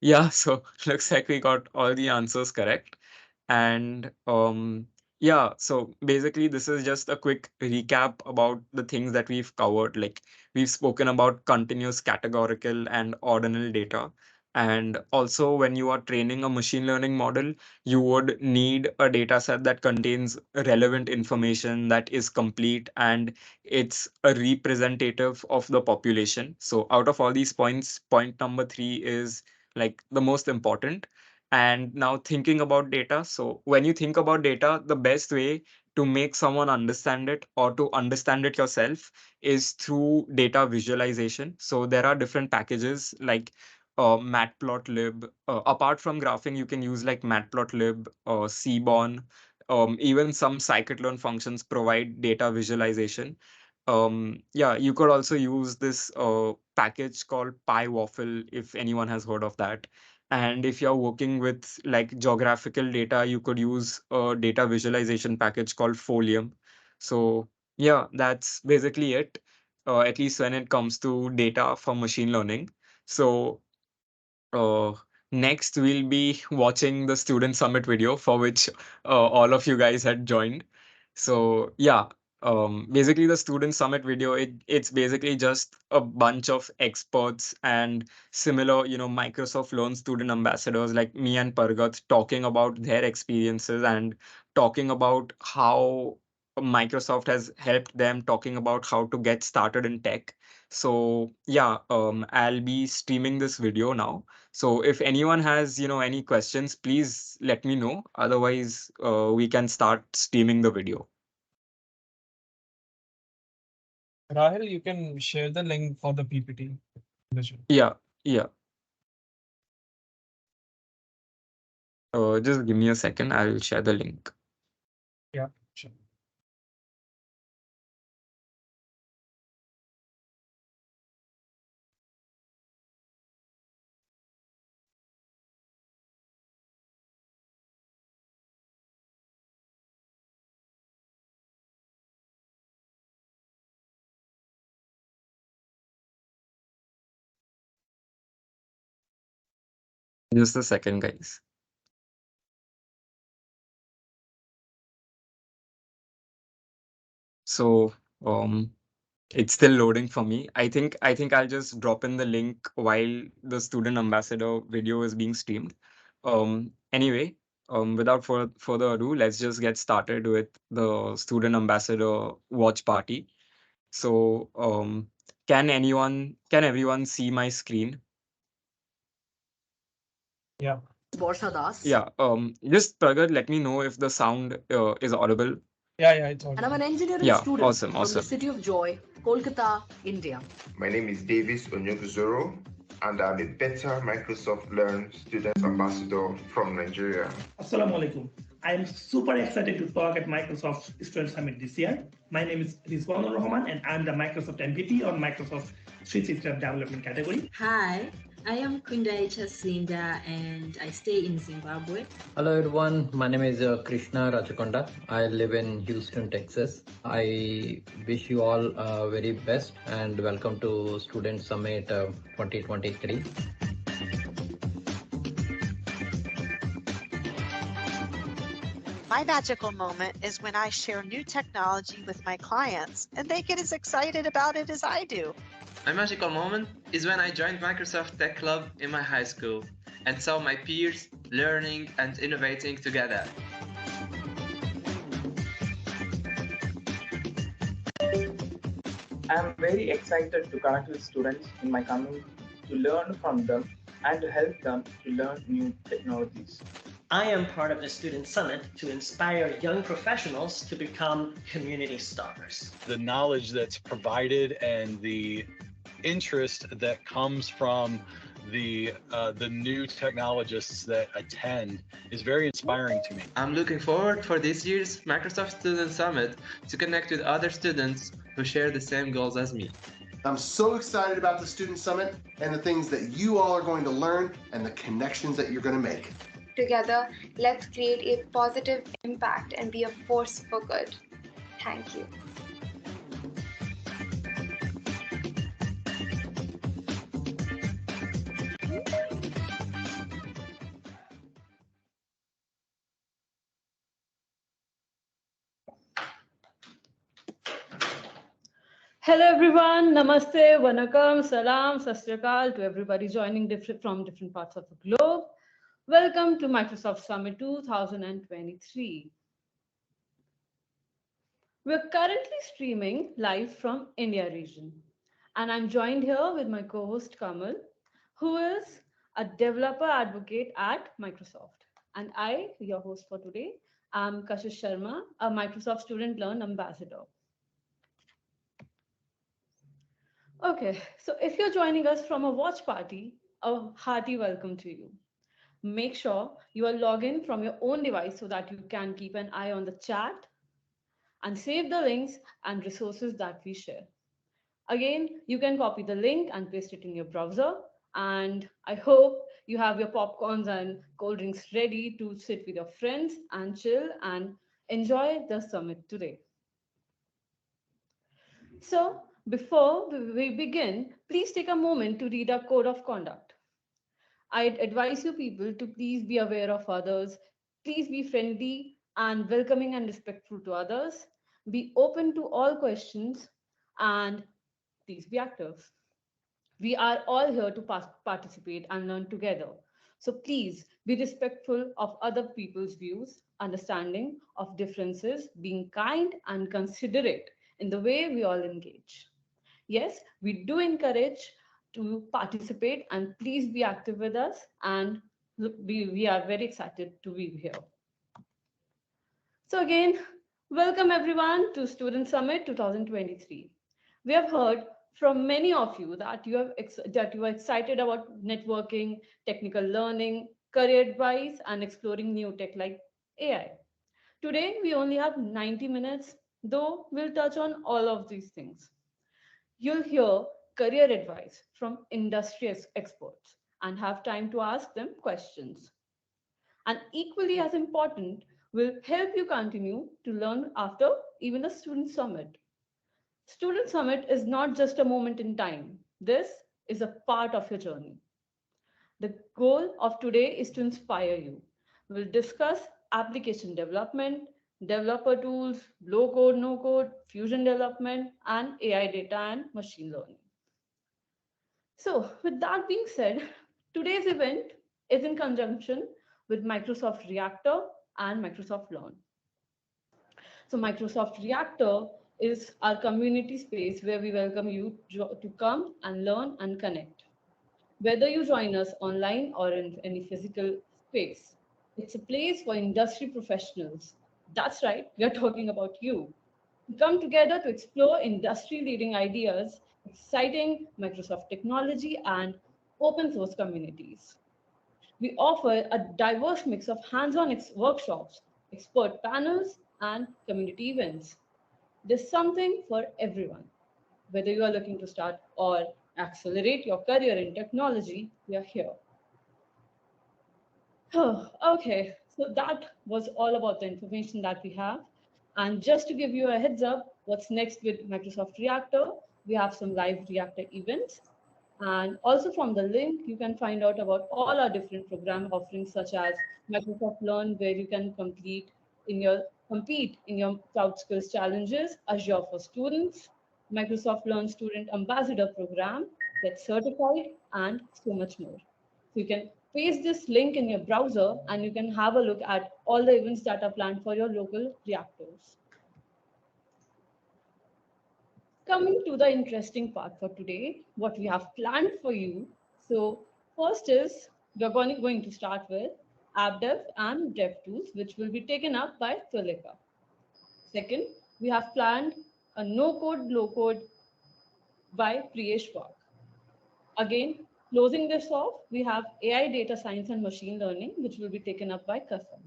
Yeah, so looks like we got all the answers correct. And yeah, so basically this is just a quick recap about the things that we've covered. Like we've spoken about continuous categorical and ordinal data. And also when you are training a machine learning model, you would need a data set that contains relevant information that is complete and it's a representative of the population. So out of all these points, point number three is like the most important. And now thinking about data. So when you think about data, the best way to make someone understand it or to understand it yourself is through data visualization. So there are different packages like matplotlib. Apart from graphing, you can use like matplotlib, seaborn. Even some scikit-learn functions provide data visualization. Yeah, you could also use this package called PyWaffle if anyone has heard of that. And if you're working with like geographical data, you could use a data visualization package called Folium. So yeah, that's basically it, at least when it comes to data for machine learning. So uh, next, we'll be watching the student summit video for which all of you guys had joined. So yeah, basically the student summit video, it's basically just a bunch of experts and similar, Microsoft Learn student ambassadors like me and Pargat talking about their experiences and talking about how Microsoft has helped them, talking about how to get started in tech. So yeah, I'll be streaming this video now. So if anyone has, any questions, please let me know. Otherwise, we can start streaming the video. Rahil, you can share the link for the PPT. Yeah, yeah. Just give me a second. I will share the link. Yeah, sure. Just a second, guys. So, it's still loading for me. I think I'll just drop in the link while the student ambassador video is being streamed. Anyway, without further ado, let's just get started with the student ambassador watch party. So, can everyone see my screen? Yeah. Borsha Das. Yeah. Just Pragat, let me know if the sound is audible. Yeah, it's all. And I'm an engineering Yeah. student Awesome. from the Awesome. city of Joy, Kolkata, India. My name is Davis Onyoguzoro, and I'm a Better Microsoft Learn Student Ambassador from Nigeria. Assalamu alaikum. I am super excited to talk at Microsoft Student Summit this year. My name is Rizwanur Rahman, and I'm the Microsoft MVP on Microsoft 365 Development category. Hi, I am Kundai Chasinda and I stay in Zimbabwe. Hello everyone, my name is Krishna Rachakonda. I live in Houston, Texas. I wish you all very best and welcome to Student Summit 2023. My magical moment is when I share new technology with my clients and they get as excited about it as I do. My magical moment is when I joined Microsoft Tech Club in my high school and saw my peers learning and innovating together. I am very excited to connect with students in my community, to learn from them and to help them to learn new technologies. I am part of the Student Summit to inspire young professionals to become community stars. The knowledge that's provided and the interest that comes from the new technologists that attend is very inspiring to me. I'm looking forward for this year's Microsoft Student Summit to connect with other students who share the same goals as me. I'm so excited about the Student Summit and the things that you all are going to learn and the connections that you're going to make. Together, let's create a positive impact and be a force for good. Thank you. Hello everyone, namaste, vanakkam, salam, sat sri akal to everybody joining from different parts of the globe. Welcome to Microsoft Summit 2023. We're currently streaming live from India region, and I'm joined here with my co-host Kamal, who is a developer advocate at Microsoft. And I, your host for today, am Kashish Sharma, a Microsoft Student Learn Ambassador. Okay, so if you're joining us from a watch party, a hearty welcome to you. Make sure you are logged in from your own device so that you can keep an eye on the chat and save the links and resources that we share. Again, you can copy the link and paste it in your browser. And I hope you have your popcorns and cold drinks ready to sit with your friends and chill and enjoy the summit today. So, before we begin, please take a moment to read our code of conduct. I'd advise you people to please be aware of others, please be friendly and welcoming and respectful to others, be open to all questions, and please be active. We are all here to participate and learn together. So please be respectful of other people's views, understanding of differences, being kind and considerate in the way we all engage. Yes, we do encourage to participate and please be active with us, and we are very excited to be here. So again, welcome everyone to Student Summit 2023. We have heard from many of you that you are excited about networking, technical learning, career advice, and exploring new tech like AI. Today, we only have 90 minutes, though we'll touch on all of these things. You'll hear career advice from industry experts and have time to ask them questions. And equally as important, will help you continue to learn after even the Student Summit. Student Summit is not just a moment in time. This is a part of your journey. The goal of today is to inspire you. We'll discuss application development, developer tools, low code, no code, fusion development, and AI data and machine learning. So with that being said, today's event is in conjunction with Microsoft Reactor and Microsoft Learn. So Microsoft Reactor is our community space where we welcome you to come and learn and connect. Whether you join us online or in any physical space, it's a place for industry professionals. That's right, we are talking about you. We come together to explore industry-leading ideas, exciting Microsoft technology, and open source communities. We offer a diverse mix of hands-on workshops, expert panels, and community events. There's something for everyone, whether you are looking to start or accelerate your career in technology, we are here. Okay, so that was all about the information that we have. And just to give you a heads up, what's next with Microsoft Reactor, we have some live Reactor events. And also from the link, you can find out about all our different program offerings, such as Microsoft Learn, where you can compete in your cloud skills challenges, Azure for students, Microsoft Learn Student Ambassador Program, get certified, and so much more. So you can paste this link in your browser and you can have a look at all the events that are planned for your local reactors. Coming to the interesting part for today, what we have planned for you. So first is we're going to start with AppDev and DevTools, which will be taken up by Tulika. Second, we have planned a no-code, low-code by Priyesh Wag. Again, closing this off, we have AI data science and machine learning, which will be taken up by Kasam.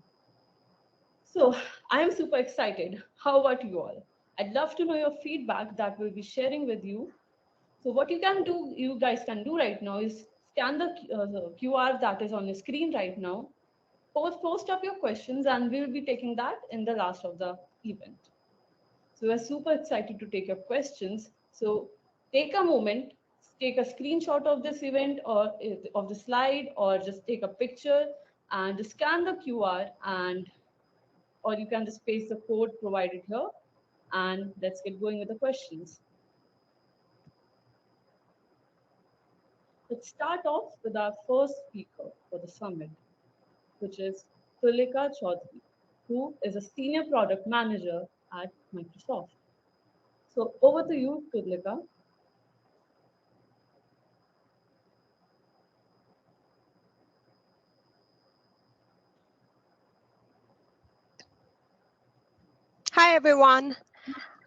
So I am super excited. How about you all? I'd love to know your feedback that we'll be sharing with you. So what you guys can do right now is scan the QR that is on the screen right now, post up your questions, and we'll be taking that in the last of the event. So we're super excited to take your questions. So take a moment, take a screenshot of this event or of the slide, or just take a picture and scan the QR, or you can just paste the code provided here, and let's get going with the questions. Let's start off with our first speaker for the summit, which is Tulika Chaudhary, who is a senior product manager at Microsoft. So over to you, Tulika. Hi everyone,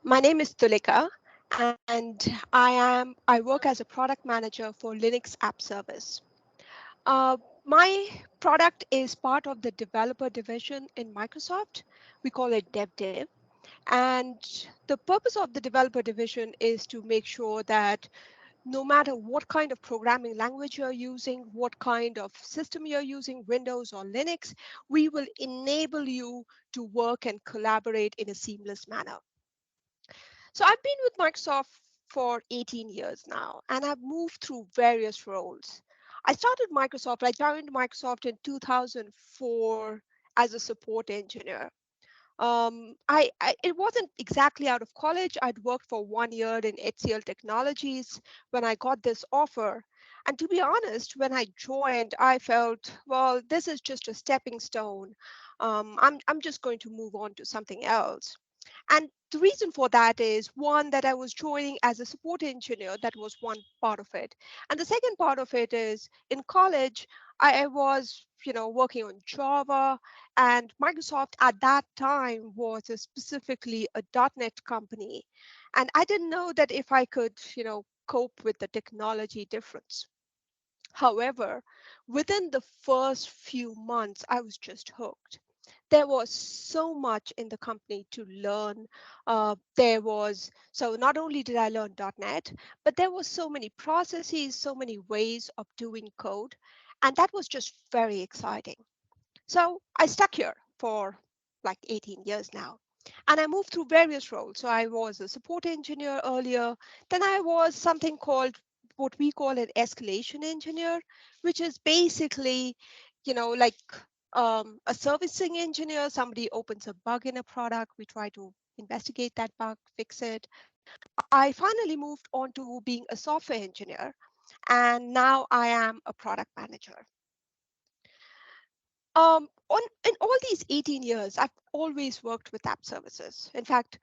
my name is Tulika and I work as a product manager for Linux App Service. My product is part of the developer division in Microsoft. We call it DevDiv. And the purpose of the developer division is to make sure that no matter what kind of programming language you're using, what kind of system you're using, Windows or Linux, we will enable you to work and collaborate in a seamless manner. So I've been with Microsoft for 18 years now, and I've moved through various roles. I joined Microsoft in 2004 as a support engineer. It wasn't exactly out of college. I'd worked for 1 year in HCL Technologies when I got this offer. And to be honest, when I joined, I felt, well, this is just a stepping stone. I'm just going to move on to something else. And the reason for that is one, that I was joining as a support engineer. That was one part of it. And the second part of it is in college, I was, working on Java, and Microsoft at that time was specifically a .NET company. And I didn't know that if I could, cope with the technology difference. However, within the first few months, I was just hooked. There was so much in the company to learn. So not only did I learn .NET, but there was so many processes, so many ways of doing code. And that was just very exciting. So I stuck here for like 18 years now. And I moved through various roles. So I was a support engineer earlier. Then I was something called what we call an escalation engineer, which is basically, like a servicing engineer. Somebody opens a bug in a product. We try to investigate that bug, fix it. I finally moved on to being a software engineer. And now I am a product manager. In all these 18 years, I've always worked with app services. In fact,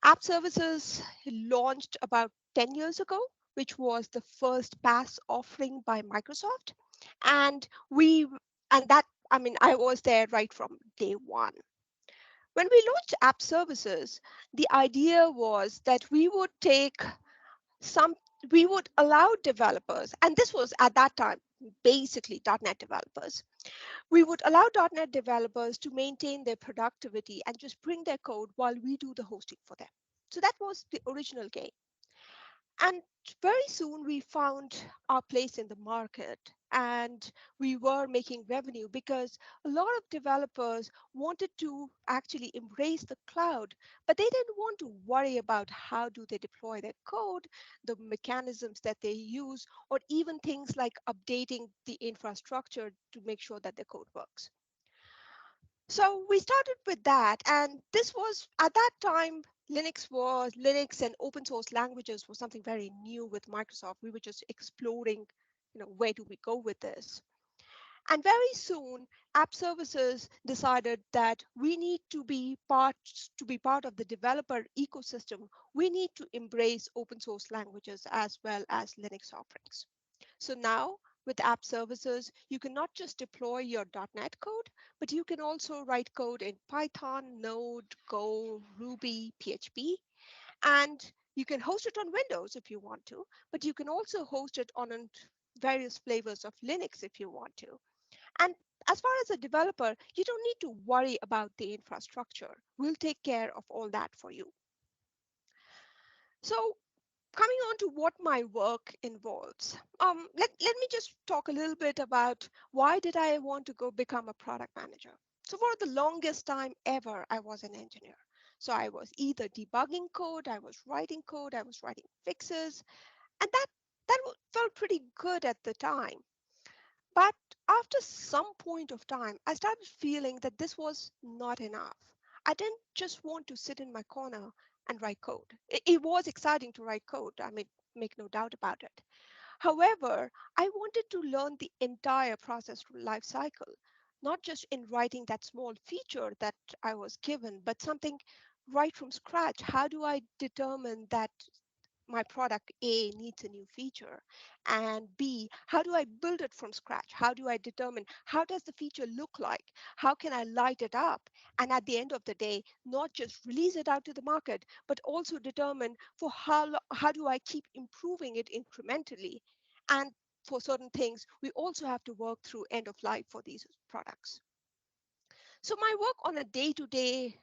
app services launched about 10 years ago, which was the first PaaS offering by Microsoft. And I was there right from day one. When we launched app services, the idea was that we would allow developers, and this was at that time basically .NET developers. We would allow .NET developers to maintain their productivity and just bring their code while we do the hosting for them. So that was the original game. And very soon we found our place in the market, and we were making revenue because a lot of developers wanted to actually embrace the cloud, but they didn't want to worry about how do they deploy their code, the mechanisms that they use, or even things like updating the infrastructure to make sure that the code works. So we started with that, and this was at that time Linux and open source languages was something very new with Microsoft. We were just exploring, where do we go with this? And very soon, App Services decided that we need to be part of the developer ecosystem. We need to embrace open source languages as well as Linux offerings. So now with App Services, you can not just deploy your .NET code, but you can also write code in Python, Node, Go, Ruby, PHP, and you can host it on Windows if you want to, but you can also host it on various flavors of Linux if you want to. And as far as a developer, you don't need to worry about the infrastructure. We'll take care of all that for you. So coming on to what my work involves, let me just talk a little bit about why did I want to go become a product manager. So for the longest time ever, I was an engineer. So I was either debugging code, I was writing code, I was writing fixes, and that felt pretty good at the time. But after some point of time, I started feeling that this was not enough. I didn't just want to sit in my corner and write code. It was exciting to write code, I mean, make no doubt about it. However, I wanted to learn the entire process life cycle, not just in writing that small feature that I was given, but something right from scratch. How do I determine that my product A needs a new feature? And B, how do I build it from scratch? How do I determine how does the feature look like? How can I light it up? And at the end of the day, not just release it out to the market, but also determine for how do I keep improving it incrementally? And for certain things, we also have to work through end of life for these products. So my work on a day-to-day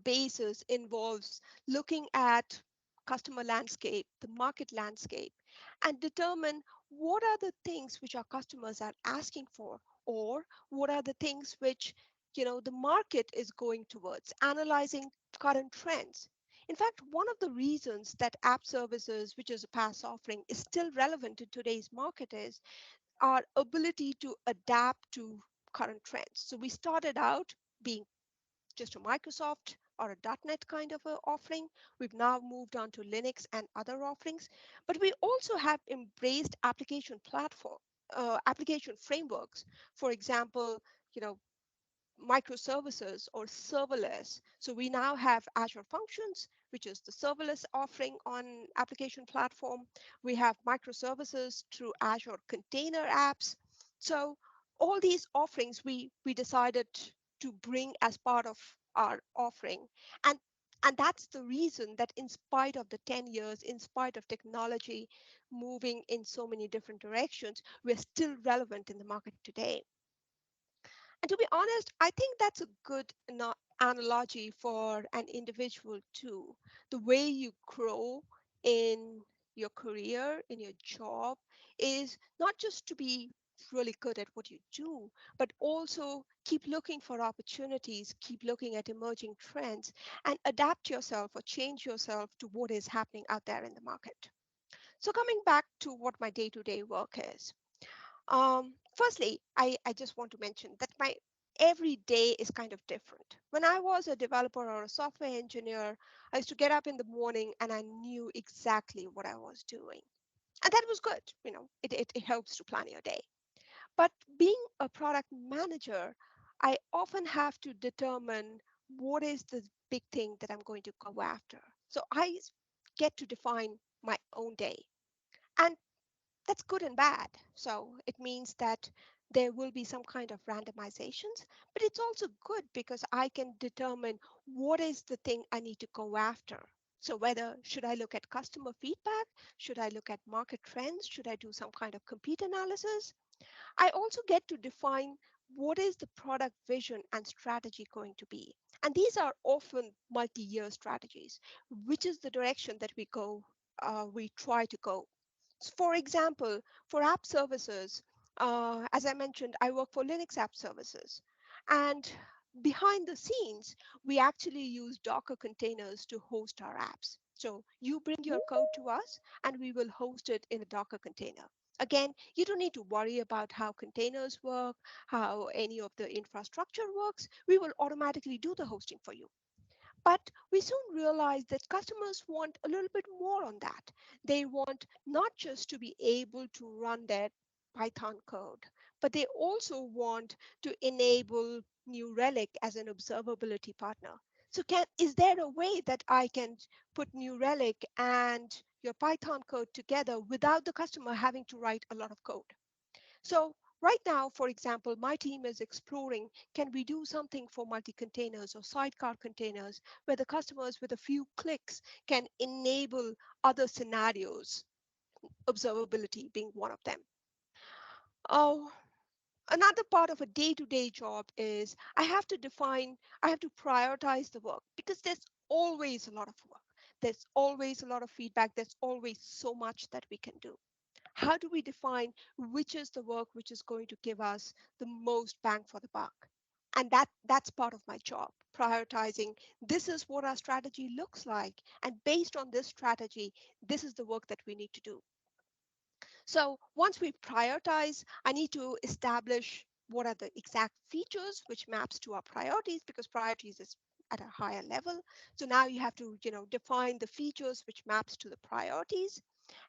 basis involves looking at customer landscape, the market landscape, and determine what are the things which our customers are asking for, or what are the things which the market is going towards, analyzing current trends. In fact, one of the reasons that app services, which is a PaaS offering, is still relevant in today's market is our ability to adapt to current trends. So we started out being just a Microsoft or a .NET kind of a offering. We've now moved on to Linux and other offerings, but we also have embraced application frameworks. For example, you know, microservices or serverless. So we now have Azure Functions, which is the serverless offering on application platform. We have microservices through Azure Container Apps. So all these offerings we decided to bring as part of our offering. And that's the reason that in spite of the 10 years, in spite of technology moving in so many different directions, we're still relevant in the market today. And to be honest, I think that's a good analogy for an individual too. The way you grow in your career, in your job, is not just to be really good at what you do, but also keep looking for opportunities, keep looking at emerging trends, and adapt yourself or change yourself to what is happening out there in the market. So coming back to what my day-to-day work is. Firstly, I just want to mention that my every day is kind of different. When I was a developer or a software engineer, I used to get up in the morning and I knew exactly what I was doing. And that was good. It helps to plan your day. But being a product manager, I often have to determine what is the big thing that I'm going to go after. So I get to define my own day. And that's good and bad. So it means that there will be some kind of randomizations, but it's also good because I can determine what is the thing I need to go after. So whether should I look at customer feedback? Should I look at market trends? Should I do some kind of compete analysis? I also get to define what is the product vision and strategy going to be. And these are often multi-year strategies, which is the direction that we go we try to go. For example, for app services, as I mentioned, I work for Linux app services. And behind the scenes, we actually use Docker containers to host our apps. So you bring your code to us and we will host it in a Docker container. Again, you don't need to worry about how containers work, how any of the infrastructure works. We will automatically do the hosting for you. But we soon realized that customers want a little bit more on that. They want not just to be able to run their Python code, but they also want to enable New Relic as an observability partner. So is there a way that I can put New Relic and your Python code together without the customer having to write a lot of code? So right now, for example, my team is exploring, can we do something for multi-containers or sidecar containers where the customers with a few clicks can enable other scenarios, observability being one of them. Oh, another part of a day-to-day job is I have to prioritize the work because there's always a lot of work. There's always a lot of feedback. There's always so much that we can do. How do we define which is the work which is going to give us the most bang for the buck? And that's part of my job, prioritizing this is what our strategy looks like. And based on this strategy, this is the work that we need to do. So once we prioritize, I need to establish what are the exact features which maps to our priorities, because priorities is at a higher level. So now you have to, define the features which maps to the priorities.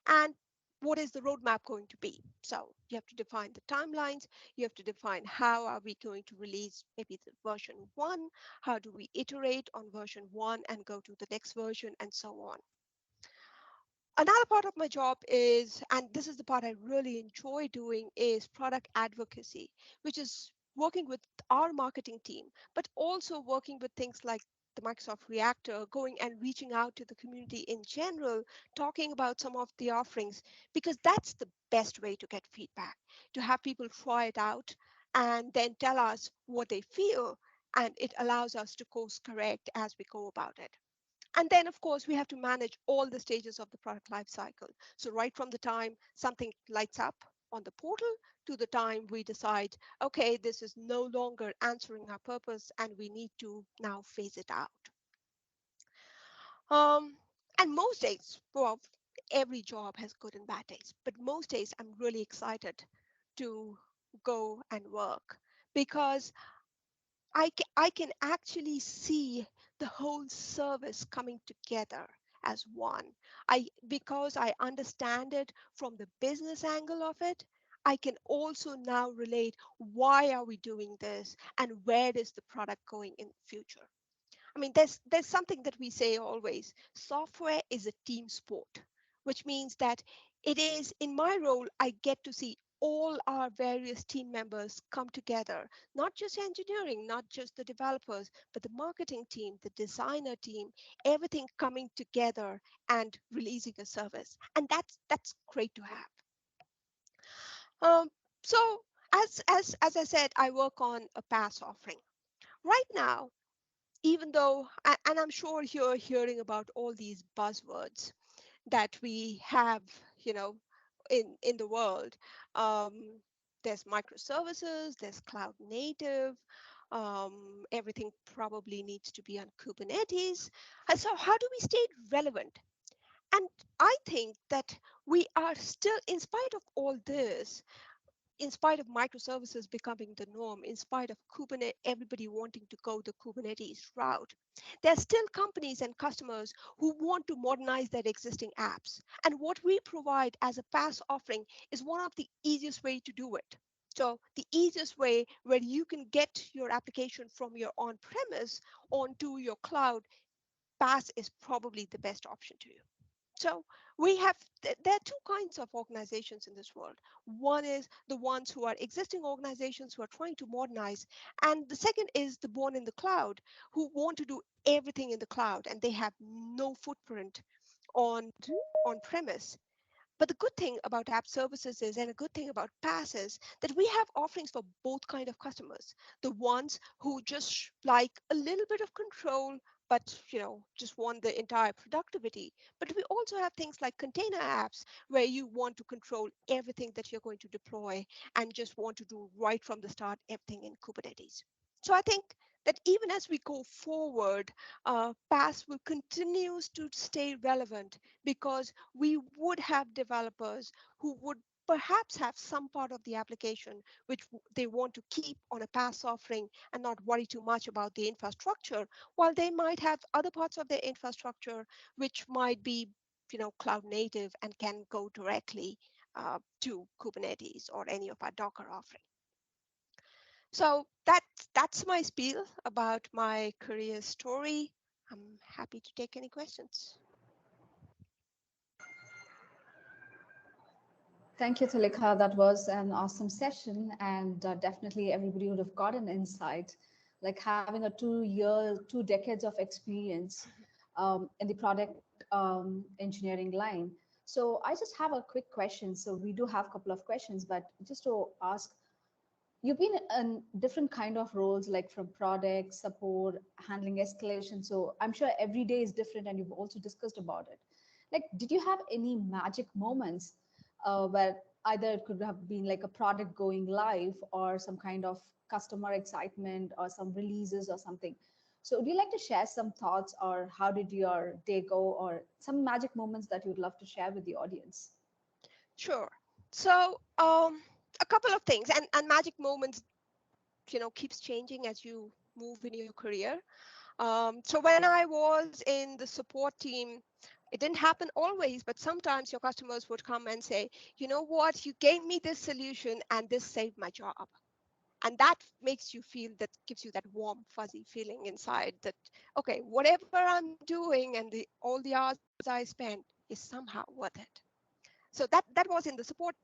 And what is the roadmap going to be? So you have to define the timelines. You have to define how are we going to release maybe the version 1? How do we iterate on version 1 and go to the next version and so on? Another part of my job is, and this is the part I really enjoy doing, is product advocacy, which is working with our marketing team, but also working with things like the Microsoft Reactor, going and reaching out to the community in general, talking about some of the offerings, because that's the best way to get feedback, to have people try it out and then tell us what they feel, and it allows us to course correct as we go about it. And then, of course, we have to manage all the stages of the product lifecycle. So right from the time something lights up on the portal to the time we decide, okay, this is no longer answering our purpose and we need to now phase it out. And most days, well, every job has good and bad days, but most days I'm really excited to go and work because I can actually see the whole service coming together as one. Because I understand it from the business angle of it, I can also now relate why are we doing this and where is the product going in the future. I mean, there's something that we say always, software is a team sport, which means that it is in my role, I get to see all our various team members come together, not just engineering, not just the developers, but the marketing team, the designer team, everything coming together and releasing a service. And that's great to have. So as I said, I work on a PaaS offering. Right now, even though, and I'm sure you're hearing about all these buzzwords that we have, in the world. There's microservices, there's cloud native, everything probably needs to be on Kubernetes. And so how do we stay relevant? And I think that we are still, in spite of all this, in spite of microservices becoming the norm, in spite of Kubernetes, everybody wanting to go the Kubernetes route, there are still companies and customers who want to modernize their existing apps. And what we provide as a PaaS offering is one of the easiest way to do it. So the easiest way where you can get your application from your on-premise onto your cloud, PaaS is probably the best option to you. So we have, there are two kinds of organizations in this world. One is the ones who are existing organizations who are trying to modernize. And the second is the born in the cloud who want to do everything in the cloud and they have no footprint on premise. But the good thing about app services is, and a good thing about PaaS is that we have offerings for both kind of customers. The ones who just like a little bit of control, but just want the entire productivity. But we also have things like container apps where you want to control everything that you're going to deploy and just want to do right from the start everything in Kubernetes. So I think that even as we go forward, PaaS will continue to stay relevant because we would have developers who would perhaps have some part of the application which they want to keep on a PaaS offering and not worry too much about the infrastructure, while they might have other parts of their infrastructure which might be cloud native and can go directly to Kubernetes or any of our Docker offering. So that's my spiel about my career story. I'm happy to take any questions. Thank you, Tulika. That was an awesome session, and definitely everybody would have got an insight. Like having a 2 year, 2 decades of experience in the product engineering line. So I just have a quick question. So we do have a couple of questions, but just to ask, you've been in different kind of roles, like from product support, handling escalation. So I'm sure every day is different, and you've also discussed about it. Like, did you have any magic moments where either it could have been like a product going live or some kind of customer excitement or some releases or something? So would you like to share some thoughts, or how did your day go, or some magic moments that you'd love to share with the audience? Sure. So a couple of things, and magic moments keeps changing as you move in your career. So when I was in the support team, it didn't happen always, but sometimes your customers would come and say, you know what, you gave me this solution and this saved my job. And that makes you feel, that gives you that warm, fuzzy feeling inside that, okay, whatever I'm doing and all the hours I spent is somehow worth it. So that was in the support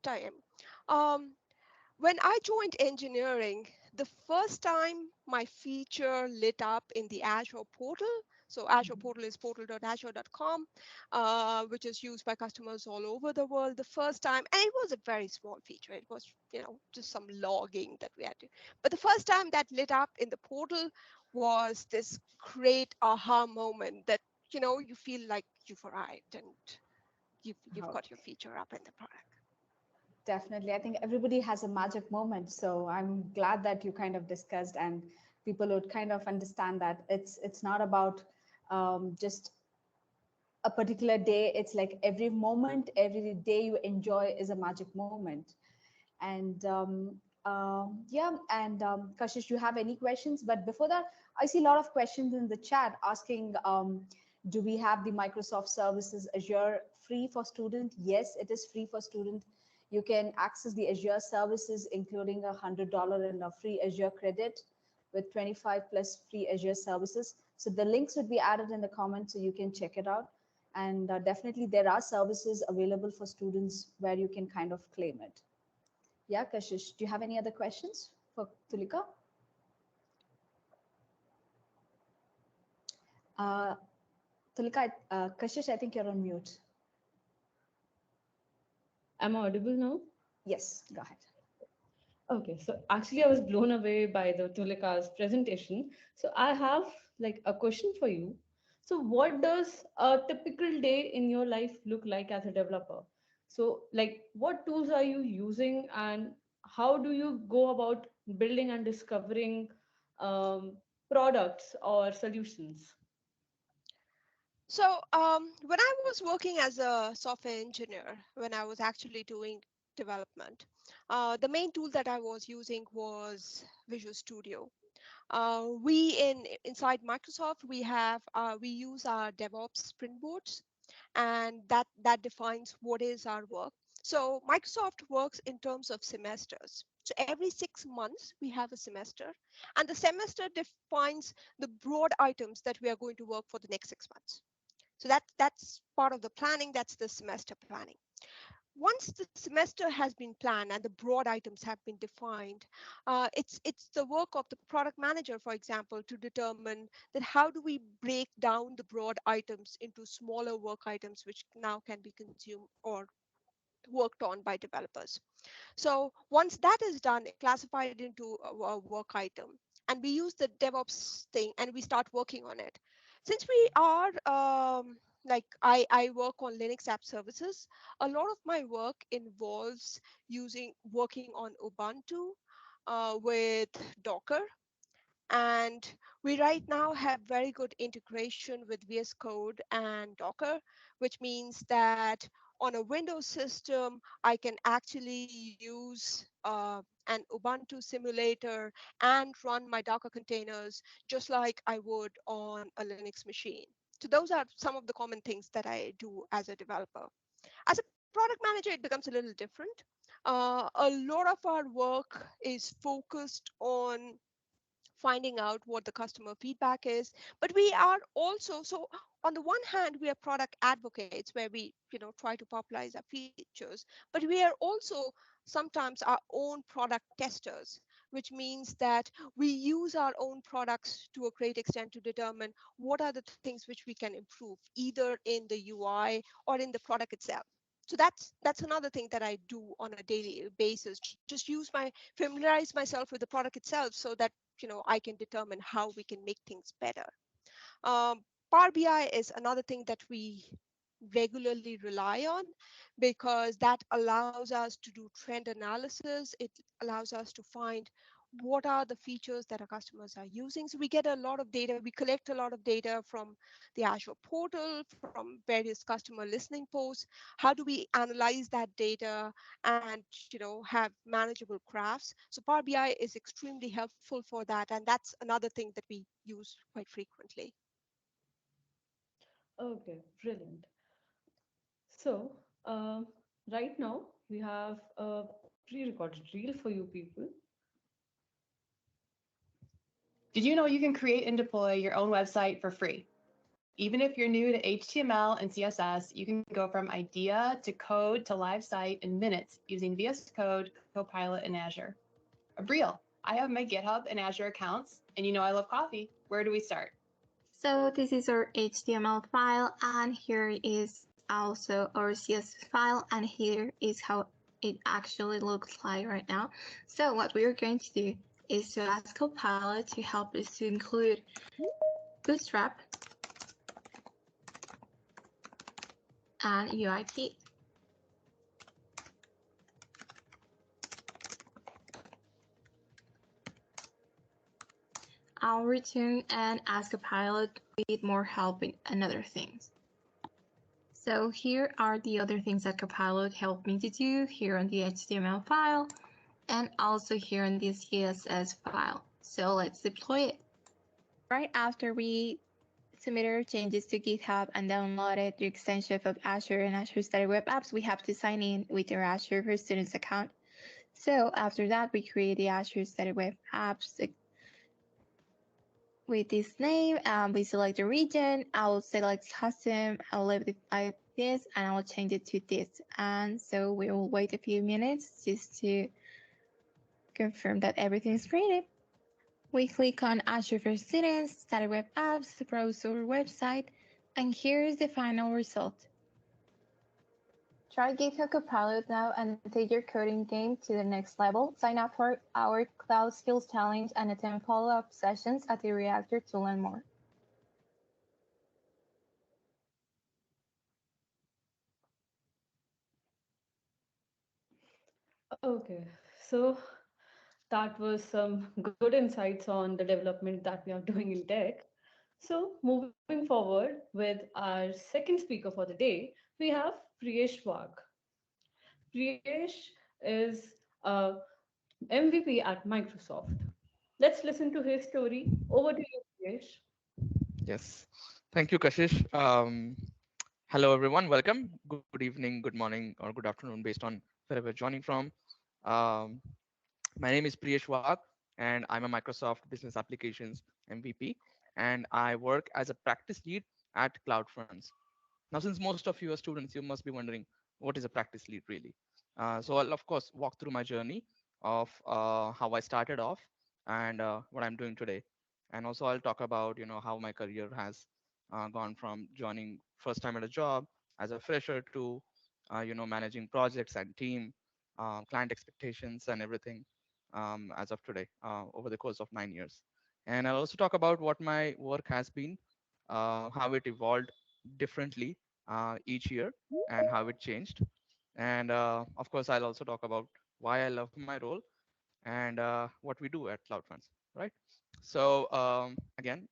time. Um, when I joined engineering, the first time my feature lit up in the Azure portal, so Azure portal is portal.azure.com, which is used by customers all over the world. The first time, and it was a very small feature. It was, just some logging that we had to. But the first time that lit up in the portal was this great aha moment that, you feel like you've arrived and you've got your feature up in the product. Definitely. I think everybody has a magic moment. So I'm glad that you kind of discussed, and people would kind of understand that it's not about just a particular day. It's like every moment, every day you enjoy is a magic moment. And yeah, and Kashish, you have any questions? But before that, I see a lot of questions in the chat asking, do we have the Microsoft Services Azure free for student? Yes, it is free for student. You can access the Azure services, including $100 and a free Azure credit with 25 plus free Azure services. So the links would be added in the comments so you can check it out. And definitely there are services available for students where you can kind of claim it. Yeah, Kashish, do you have any other questions for Tulika? Uh, Tulika, Kashish, I think you're on mute. Am I audible now? Yes, go ahead. Okay, so actually I was blown away by the Tulika's presentation. So I have like a question for you. So what does a typical day in your life look like as a developer? So like what tools are you using, and how do you go about building and discovering products or solutions? So when I was working as a software engineer, when I was actually doing development, the main tool that I was using was Visual Studio. Inside Microsoft, we use our DevOps sprint boards, and that defines what is our work. So Microsoft works in terms of semesters. So every 6 months we have a semester, and the semester defines the broad items that we are going to work for the next 6 months. So that's part of the planning. That's the semester planning. Once the semester has been planned and the broad items have been defined, it's the work of the product manager, for example, to determine that how do we break down the broad items into smaller work items which now can be consumed or worked on by developers. So once that is done, classify it into a work item, and we use the DevOps thing and we start working on it. Since we are I work on Linux app services, a lot of my work involves working on Ubuntu with Docker, and we right now have very good integration with VS Code and Docker, which means that on a Windows system, I can actually use an Ubuntu simulator and run my Docker containers just like I would on a Linux machine. So those are some of the common things that I do as a developer. As a product manager, it becomes a little different. A lot of our work is focused on finding out what the customer feedback is, but we are also, so on the one hand we are product advocates where we try to popularize our features, but we are also sometimes our own product testers, which means that we use our own products to a great extent to determine what are the things which we can improve either in the UI or in the product itself. So that's another thing that I do on a daily basis. Just familiarize myself with the product itself so that I can determine how we can make things better. Power BI is another thing that we regularly rely on because that allows us to do trend analysis. It allows us to find what are the features that our customers are using. So we get a lot of data. We collect a lot of data from the Azure portal, from various customer listening posts. How do we analyze that data and have manageable graphs? So Power BI is extremely helpful for that, and that's another thing that we use quite frequently. Okay, brilliant. So, right now we have a pre-recorded reel for you people. Did you know you can create and deploy your own website for free? Even if you're new to HTML and CSS, you can go from idea to code to live site in minutes using VS Code, Copilot, and Azure. Abriel, I have my GitHub and Azure accounts, and you know I love coffee. Where do we start? So this is our HTML file, and here is also our CSS file, and here is how it actually looks like right now. So what we are going to do is to ask Copilot to help us to include Bootstrap and UIKit. I'll return and ask Copilot with more help and other things. So here are the other things that Copilot helped me to do here on the HTML file and also here on the CSS file. So let's deploy it. Right after we submit our changes to GitHub and downloaded the extension of Azure and Azure Static Web Apps, we have to sign in with our Azure for Students account. So after that, we create the Azure Static Web Apps with this name. We select the region. I will select custom. I'll leave it like this, and I will change it to this. And so we will wait a few minutes just to confirm that everything is created. We click on Azure for Students, Static Web Apps, browse our website, and here is the final result. Try GitHub Copilot now and take your coding game to the next level. Sign up for our Cloud Skills Challenge and attend follow-up sessions at the Reactor to learn more. Okay, so that was some good insights on the development that we are doing in tech. So moving forward with our second speaker for the day, we have Priyesh Wagh. Priyesh is a MVP at Microsoft. Let's listen to his story. Over to you, Priyesh. Yes. Thank you, Kashish. Hello, everyone. Welcome. Good evening, good morning, or good afternoon, based on wherever you're joining from. Um, my name is Priyesh Wagh, and I'm a Microsoft Business Applications MVP, and I work as a practice lead at CloudFronts. Now, since most of you are students, you must be wondering what is a practice lead really. So I'll of course walk through my journey of how I started off and what I'm doing today, and also I'll talk about how my career has gone from joining first time at a job as a fresher to managing projects and team, client expectations and everything as of today over the course of 9 years. And I'll also talk about what my work has been how it evolved differently each year, and how it changed. And of course, I'll also talk about why I love my role and what we do at CloudFronts, right? So again,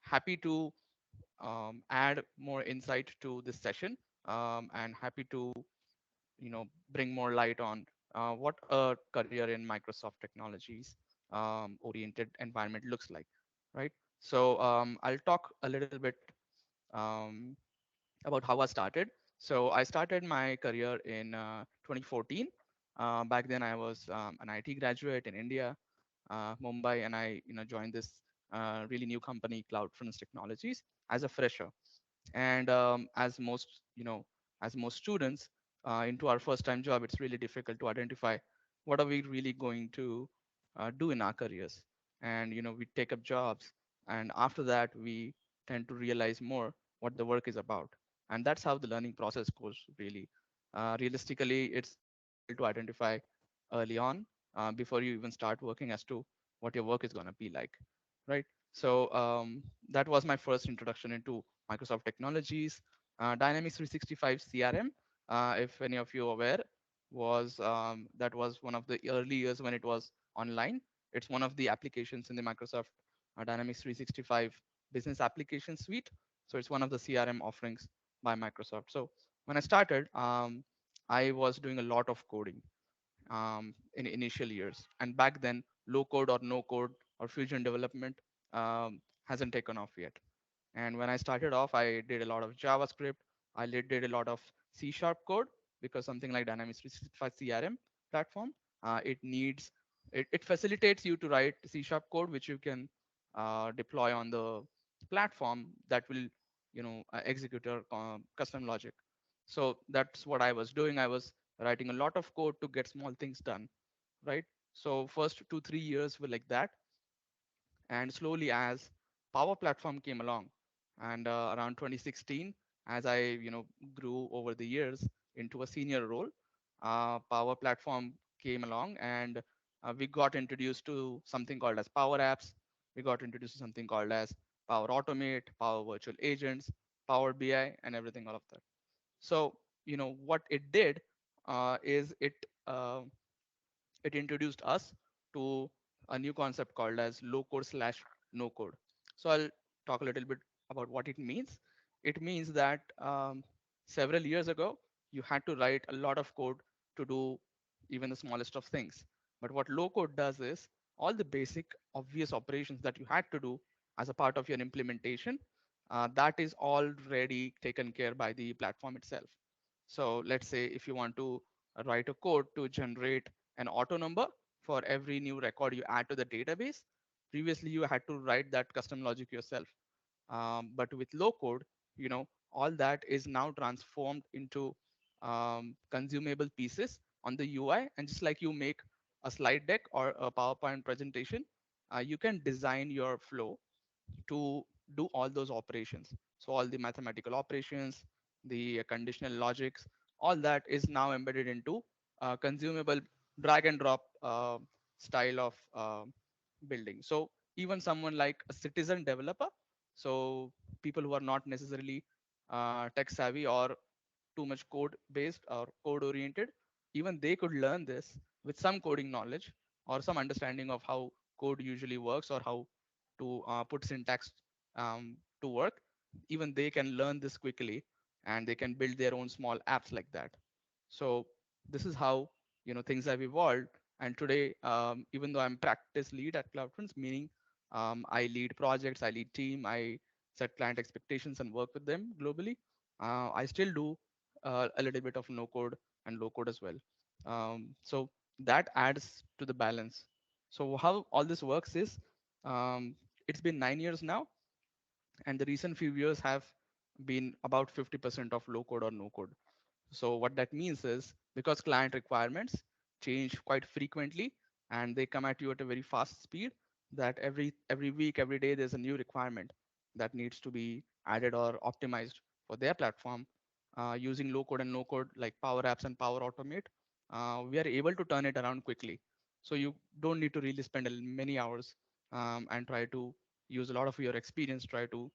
happy to add more insight to this session, and happy to bring more light on what a career in Microsoft technologies oriented environment looks like, right? So I'll talk a little bit um, about how I started. So I started my career in 2014. Back then I was an IT graduate in India, Mumbai, and I joined this really new company, CloudFront Technologies, as a fresher. And as most students into our first time job, it's really difficult to identify what are we really going to do in our careers. And we take up jobs, and after that we tend to realize more what the work is about. And that's how the learning process goes, really. Realistically, it's difficult to identify early on, before you even start working, as to what your work is going to be like, right? So that was my first introduction into Microsoft technologies. Dynamics 365 CRM, if any of you are aware, was that was one of the early years when it was online. It's one of the applications in the Microsoft Dynamics 365 Business Application Suite. So it's one of the CRM offerings by Microsoft. So when I started, I was doing a lot of coding in initial years. And back then, low code or no code or fusion development hasn't taken off yet. And when I started off, I did a lot of JavaScript. Did a lot of C sharp code, because something like Dynamics 365 CRM platform, it needs, it facilitates you to write C sharp code, which you can deploy on the platform that will, execute your custom logic. So that's what I was doing. I was writing a lot of code to get small things done, right? So first 2 3 years were like that. And slowly, as Power Platform came along, and around 2016, as I grew over the years into a senior role, Power Platform came along, and we got introduced to something called as Power Apps. We got introduced to something called as Power Automate, Power Virtual Agents, Power BI, and everything, all of that. So what it did is it introduced us to a new concept called as low code slash no code. So I'll talk a little bit about what it means. It means that several years ago, you had to write a lot of code to do even the smallest of things. But what low code does is all the basic obvious operations that you had to do as a part of your implementation, that is already taken care by the platform itself. So let's say if you want to write a code to generate an auto number for every new record you add to the database. Previously, you had to write that custom logic yourself. But with low code, all that is now transformed into consumable pieces on the UI. And just like you make a slide deck or a PowerPoint presentation, you can design your flow to do all those operations. So all the mathematical operations, the conditional logics, all that is now embedded into consumable drag and drop style of building. So even someone like a citizen developer, so people who are not necessarily tech savvy or too much code based or code oriented, even they could learn this with some coding knowledge or some understanding of how code usually works, or how to put syntax to work. Even they can learn this quickly, and they can build their own small apps like that. So this is how things have evolved. And today, even though I'm practice lead at CloudFronts, meaning I lead projects, I lead team, I set client expectations and work with them globally, I still do a little bit of no code and low code as well. So that adds to the balance. So how all this works is, um, it's been 9 years now, and the recent few years have been about 50% of low code or no code. So what that means is, because client requirements change quite frequently and they come at you at a very fast speed, that every week, every day, there's a new requirement that needs to be added or optimized for their platform. Using low code and no code like Power Apps and Power Automate, we are able to turn it around quickly. So you don't need to really spend many hours and try to use a lot of your experience, try to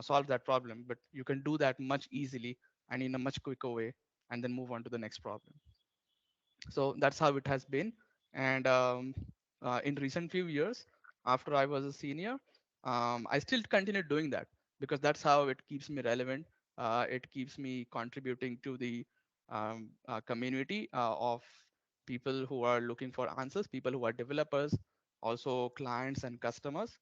solve that problem, but you can do that much easily and in a much quicker way, and then move on to the next problem. So that's how it has been. And in recent few years, after I was a senior, I still continue doing that because that's how it keeps me relevant. It keeps me contributing to the community of people who are looking for answers, people who are developers, also clients and customers.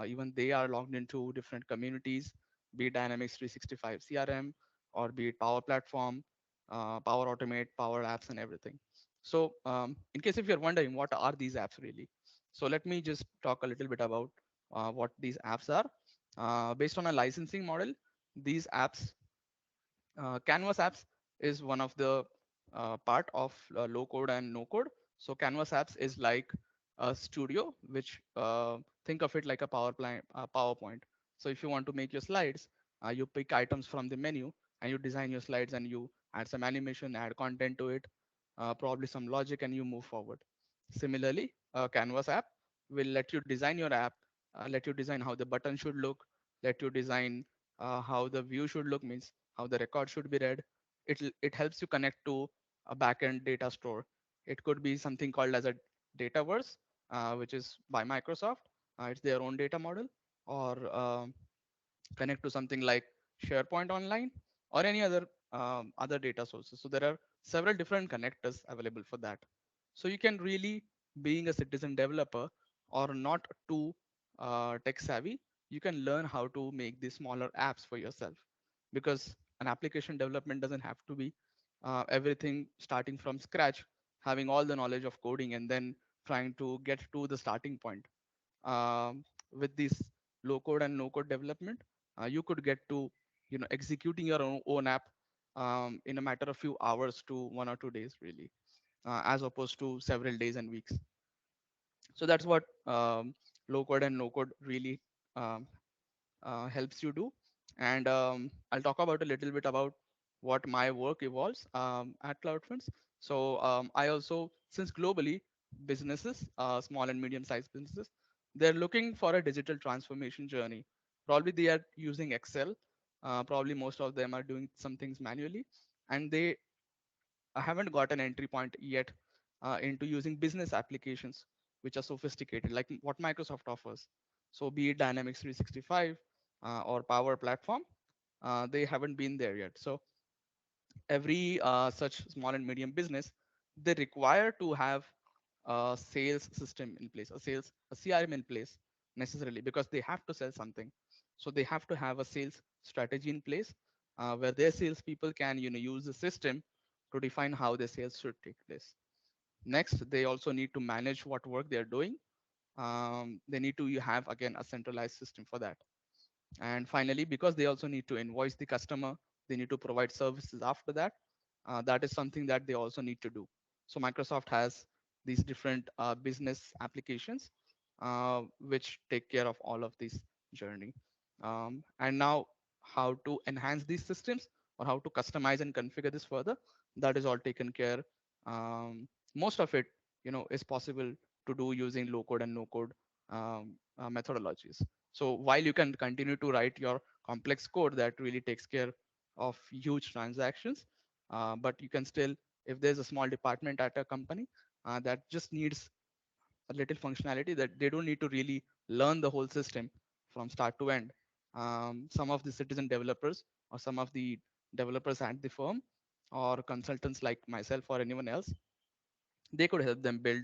Even they are logged into different communities, be it Dynamics 365 CRM or be it Power Platform, Power Automate, Power Apps, and everything. So in case if you're wondering what are these apps really, so let me just talk a little bit about what these apps are. Based on a licensing model, these apps, Canvas apps is one of the part of low code and no code. So Canvas apps is like a studio, which think of it like a PowerPoint. So if you want to make your slides, you pick items from the menu and you design your slides and you add some animation, add content to it, probably some logic, and you move forward. Similarly, a Canvas app will let you design your app, let you design how the button should look, let you design how the view should look, means how the record should be read. It helps you connect to a backend data store. It could be something called as a Dataverse, which is by Microsoft. It's their own data model, or connect to something like SharePoint Online or any other data sources. So there are several different connectors available for that. So you can really, being a citizen developer or not too tech savvy, you can learn how to make these smaller apps for yourself, because an application development doesn't have to be everything starting from scratch, having all the knowledge of coding and then trying to get to the starting point. With this low code and no code development, you could get to executing your own app in a matter of few hours to 1 or 2 days really, as opposed to several days and weeks. So that's what low code and no code really um, helps you do. And I'll talk about a little bit about what my work evolves at CloudFronts. So I also, since globally businesses, small and medium sized businesses, they're looking for a digital transformation journey. Probably they are using Excel. Probably most of them are doing some things manually, and they haven't got an entry point yet into using business applications which are sophisticated, like what Microsoft offers. So be it Dynamics 365 or Power Platform, they haven't been there yet. So every such small and medium business, they require to have a sales system in place, a CRM in place necessarily, because they have to sell something. So they have to have a sales strategy in place where their salespeople can use the system to define how the sales should take place. Next, they also need to manage what work they're doing. They need to have again a centralized system for that. And finally, because they also need to invoice the customer, they need to provide services after that. That is something that they also need to do. So Microsoft has these different business applications which take care of all of this journey. And now how to enhance these systems or how to customize and configure this further, that is all taken care. Most of it, is possible to do using low code and no code methodologies. So while you can continue to write your complex code that really takes care of huge transactions, but you can still, if there's a small department at a company that just needs a little functionality, that they don't need to really learn the whole system from start to end. Some of the citizen developers or some of the developers at the firm or consultants like myself or anyone else, they could help them build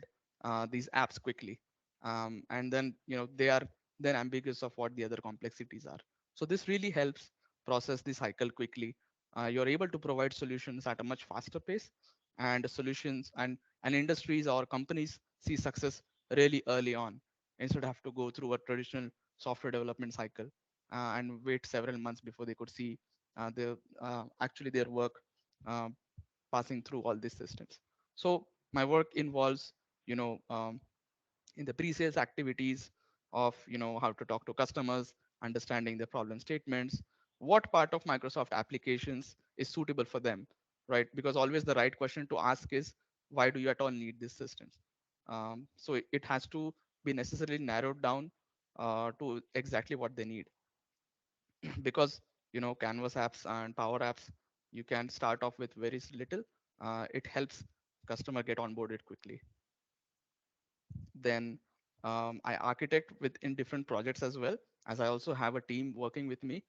these apps quickly. And then they are then ambiguous of what the other complexities are. So this really helps process the cycle quickly. You're able to provide solutions at a much faster pace, and solutions and industries or companies see success really early on, instead of have to go through a traditional software development cycle and wait several months before they could see actually their work uh, passing through all these systems. So my work involves, you know, um, in the pre-sales activities of, how to talk to customers, understanding their problem statements, what part of Microsoft applications is suitable for them, right? Because always the right question to ask is, why do you at all need these systems? So it has to be necessarily narrowed down to exactly what they need. because Canvas apps and Power Apps, you can start off with very little. It helps customer get onboarded quickly. Then I architect within different projects as well, as I also have a team working with me,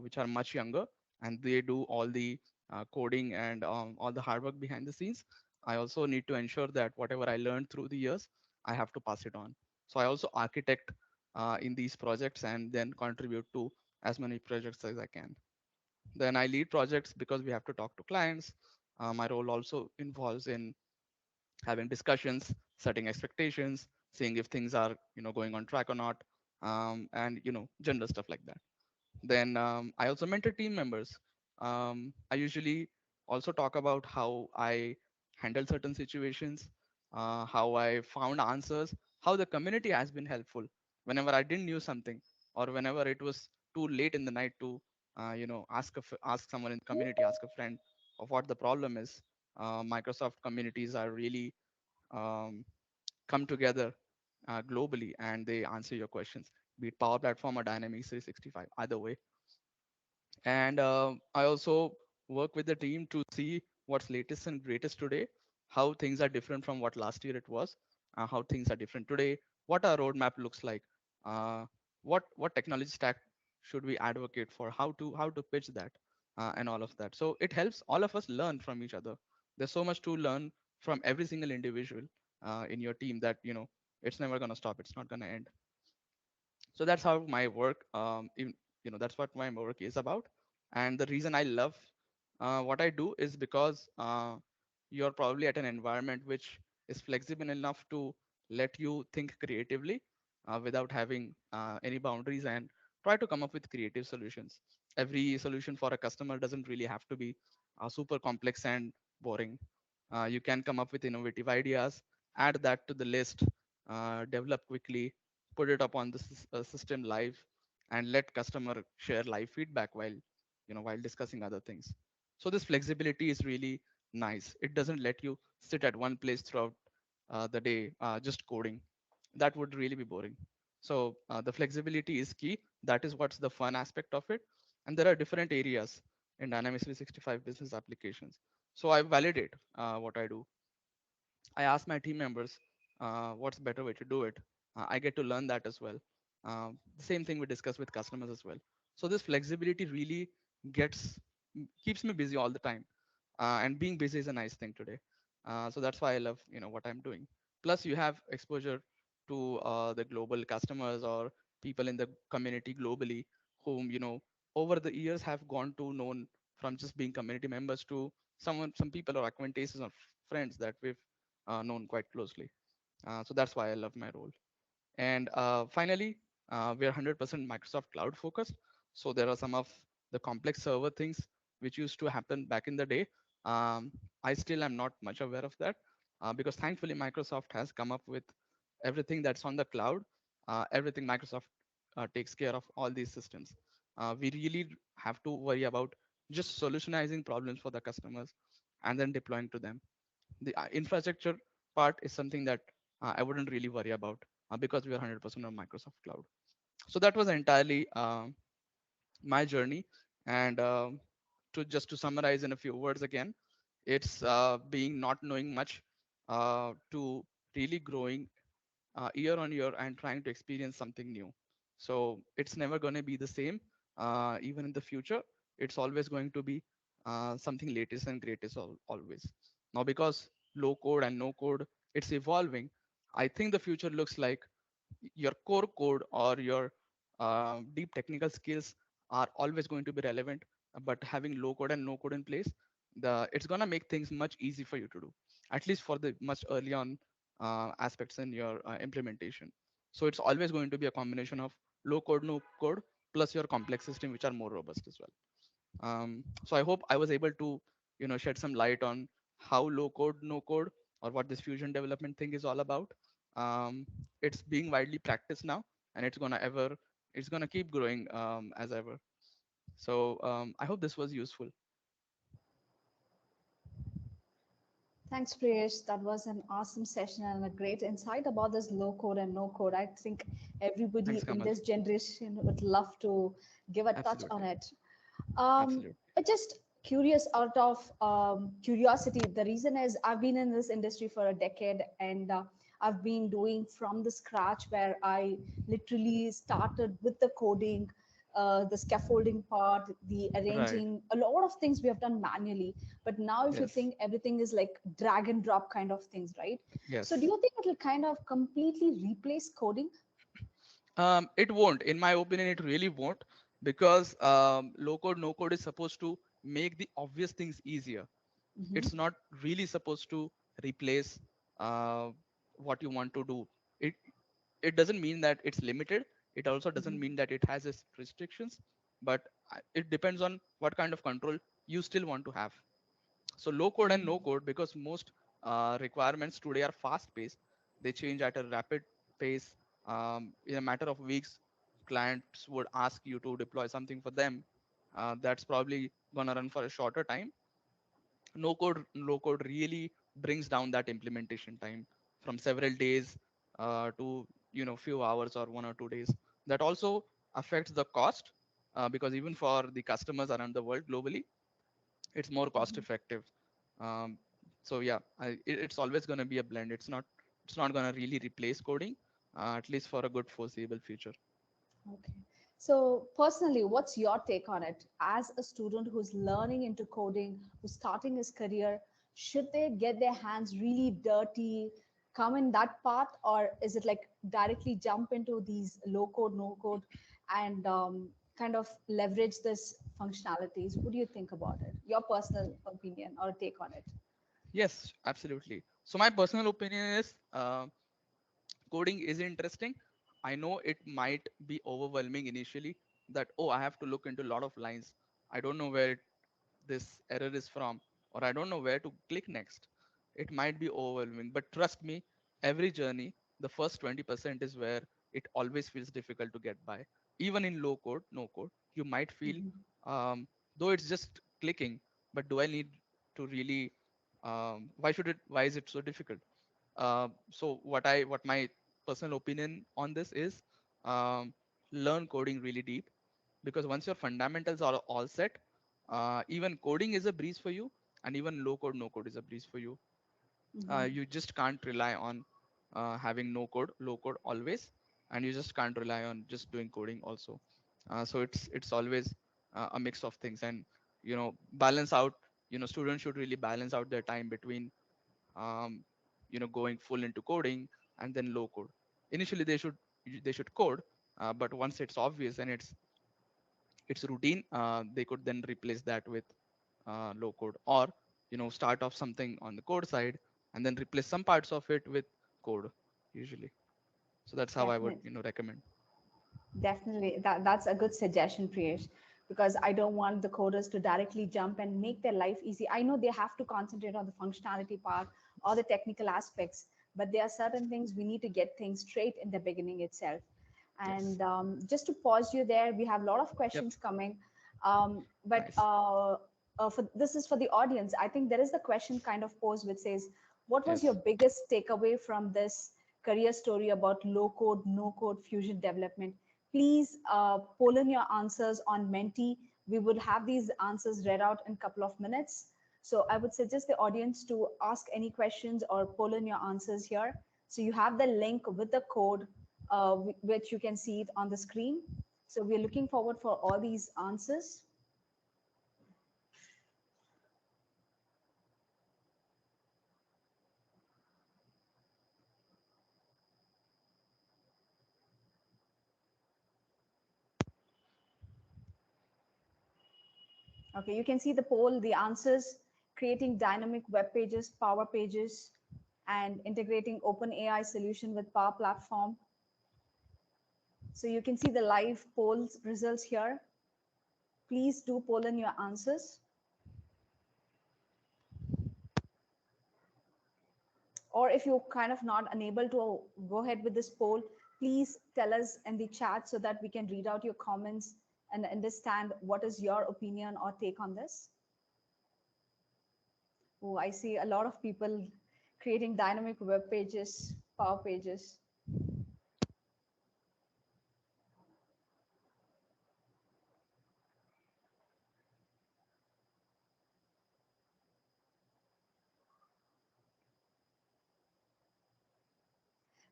which are much younger, and they do all the coding and all the hard work behind the scenes. I also need to ensure that whatever I learned through the years, I have to pass it on. So I also architect in these projects and then contribute to as many projects as I can. Then I lead projects because we have to talk to clients. My role also involves in having discussions, setting expectations, seeing if things are going on track or not, and general stuff like that. Then I also mentor team members. I usually also talk about how I handle certain situations, how I found answers, how the community has been helpful whenever I didn't knew something, or whenever it was too late in the night to ask someone in the community, ask a friend of what the problem is. Microsoft communities are really um, come together globally, and they answer your questions, be it Power Platform or Dynamics 365, either way. And I also work with the team to see what's latest and greatest today, how things are different from what last year it was, how things are different today, what our roadmap looks like, uh, what technology stack should we advocate for, how to pitch that, and all of that. So it helps all of us learn from each other. There's so much to learn from every single individual in your team that it's never going to stop. It's not going to end. So that's how my work that's what my work is about. And the reason I love what I do is because you're probably at an environment which is flexible enough to let you think creatively without having any boundaries, and try to come up with creative solutions. Every solution for a customer doesn't really have to be super complex and boring. You can come up with innovative ideas, add that to the list, develop quickly, put it up on the system live, and let customer share live feedback while discussing other things. So this flexibility is really nice. It doesn't let you sit at one place throughout the day just coding. That would really be boring. So the flexibility is key. That is what's the fun aspect of it. And there are different areas in Dynamics 365 business applications. So I validate what I do. I ask my team members what's better way to do it. I get to learn that as well. The same thing we discuss with customers as well. So this flexibility really gets keeps me busy all the time, and being busy is a nice thing today. So that's why I love what I'm doing. Plus, you have exposure to the global customers or people in the community globally, whom over the years have gone to known from just being community members to some people or acquaintances or friends that we've known quite closely. So that's why I love my role. And finally, we are 100% Microsoft Cloud focused. So there are some of the complex server things which used to happen back in the day. I still am not much aware of that because thankfully Microsoft has come up with everything that's on the cloud. Everything Microsoft takes care of all these systems. We really have to worry about just solutionizing problems for the customers and then deploying to them. The infrastructure part is something that I wouldn't really worry about because we are 100% on Microsoft Cloud. So that was entirely my journey. And to summarize in a few words again, it's being not knowing much to really growing year on year and trying to experience something new. So it's never going to be the same. Even in the future, it's always going to be something latest and greatest always. Now, because low code and no code, it's evolving. I think the future looks like your core code or your deep technical skills are always going to be relevant, but having low code and no code in place, it's going to make things much easy for you to do, at least for the much early on aspects in your implementation. So it's always going to be a combination of low code, no code, plus your complex system, which are more robust as well. So I hope I was able to shed some light on how low code, no code, or what this fusion development thing is all about. It's being widely practiced now, and it's gonna keep growing as ever. So I hope this was useful. Thanks, Priyesh. That was an awesome session and a great insight about this low code and no code. I think everybody Thanks, in Kamal. this generation would love to give a touch on Absolutely. it. Absolutely. But just curious out of curiosity, the reason is I've been in this industry for a decade and I've been doing from the scratch where I literally started with the coding, the scaffolding part, the Right. arranging, a lot of things we have done manually. But now, if you Yes. think everything is like drag and drop kind of things, right? So, do Yes. you think it will kind of completely replace coding? It won't. In my opinion, it really won't, because low code, no code is supposed to make the obvious things easier. Mm-hmm. It's not really supposed to replace uh, what you want to do. It it doesn't mean that it's limited. It also doesn't mean that it has its restrictions, but it depends on what kind of control you still want to have. So low code and no code, because most requirements today are fast paced, they change at a rapid pace. In a matter of weeks, clients would ask you to deploy something for them. That's probably gonna run for a shorter time. No code, low code really brings down that implementation time from several days to few hours or 1 or 2 days. That also affects the cost, because even for the customers around the world globally, it's more cost effective. um, so yeah, it's always going to be a blend. It's not going to really replace coding, at least for a good foreseeable future. Okay. So personally, what's your take on it? As a student who's learning into coding, who's starting his career, should they get their hands really dirty, come in that path, or is it like directly jump into these low code, no code, and kind of leverage this functionalities? What do you think about it? Your personal opinion or take on it? Yes, absolutely. So my personal opinion is, coding is interesting. I know it might be overwhelming initially, that, oh, I have to look into a lot of lines. I don't know where this error is from, or I don't know where to click next. It might be overwhelming, but trust me, every journey, the first 20% is where it always feels difficult to get by. Even in low code, no code, you might feel, Mhm. though it's just clicking, but do I need to really, why is it so difficult? So what my personal opinion on this is, um, learn coding really deep, because once your fundamentals are all set, even coding is a breeze for you, and even low code, no code is a breeze for you. Mhm. You just can't rely on having no code, low code always, and you just can't rely on just doing coding also. So it's always a mix of things, and balance out. Students should really balance out their time between, um, going full into coding and then low code. Initially, they should code, but once it's obvious and it's routine, they could then replace that with low code, or start off something on the code side and then replace some parts of it with code usually. So that's how I would Definitely. recommend. Definitely, that's a good suggestion, Priyesh, because I don't want the coders to directly jump and make their life easy. I know they have to concentrate on the functionality part or the technical aspects, but there are certain things we need to get things straight in the beginning itself. Yes. And just to pause you there, we have a lot of Yep. questions coming. But Nice. this is for the audience. I think there is the question kind of posed which says, what was your Yes. biggest takeaway from this career story about low code, no code fusion development? Please poll in your answers on Menti. We will have these answers read out in a couple of minutes. So I would suggest the audience to ask any questions or poll in your answers here. So you have the link with the code, which you can see it on the screen. So we're looking forward for all these answers. Okay, you can see the poll, the answers, creating dynamic web pages, Power Pages, and integrating OpenAI solution with Power Platform. So you can see the live polls results here. Please do poll in your answers. Or if you're kind of not unable to go ahead with this poll, please tell us in the chat so that we can read out your comments and understand what is your opinion or take on this. Oh, I see a lot of people creating dynamic web pages, power pages.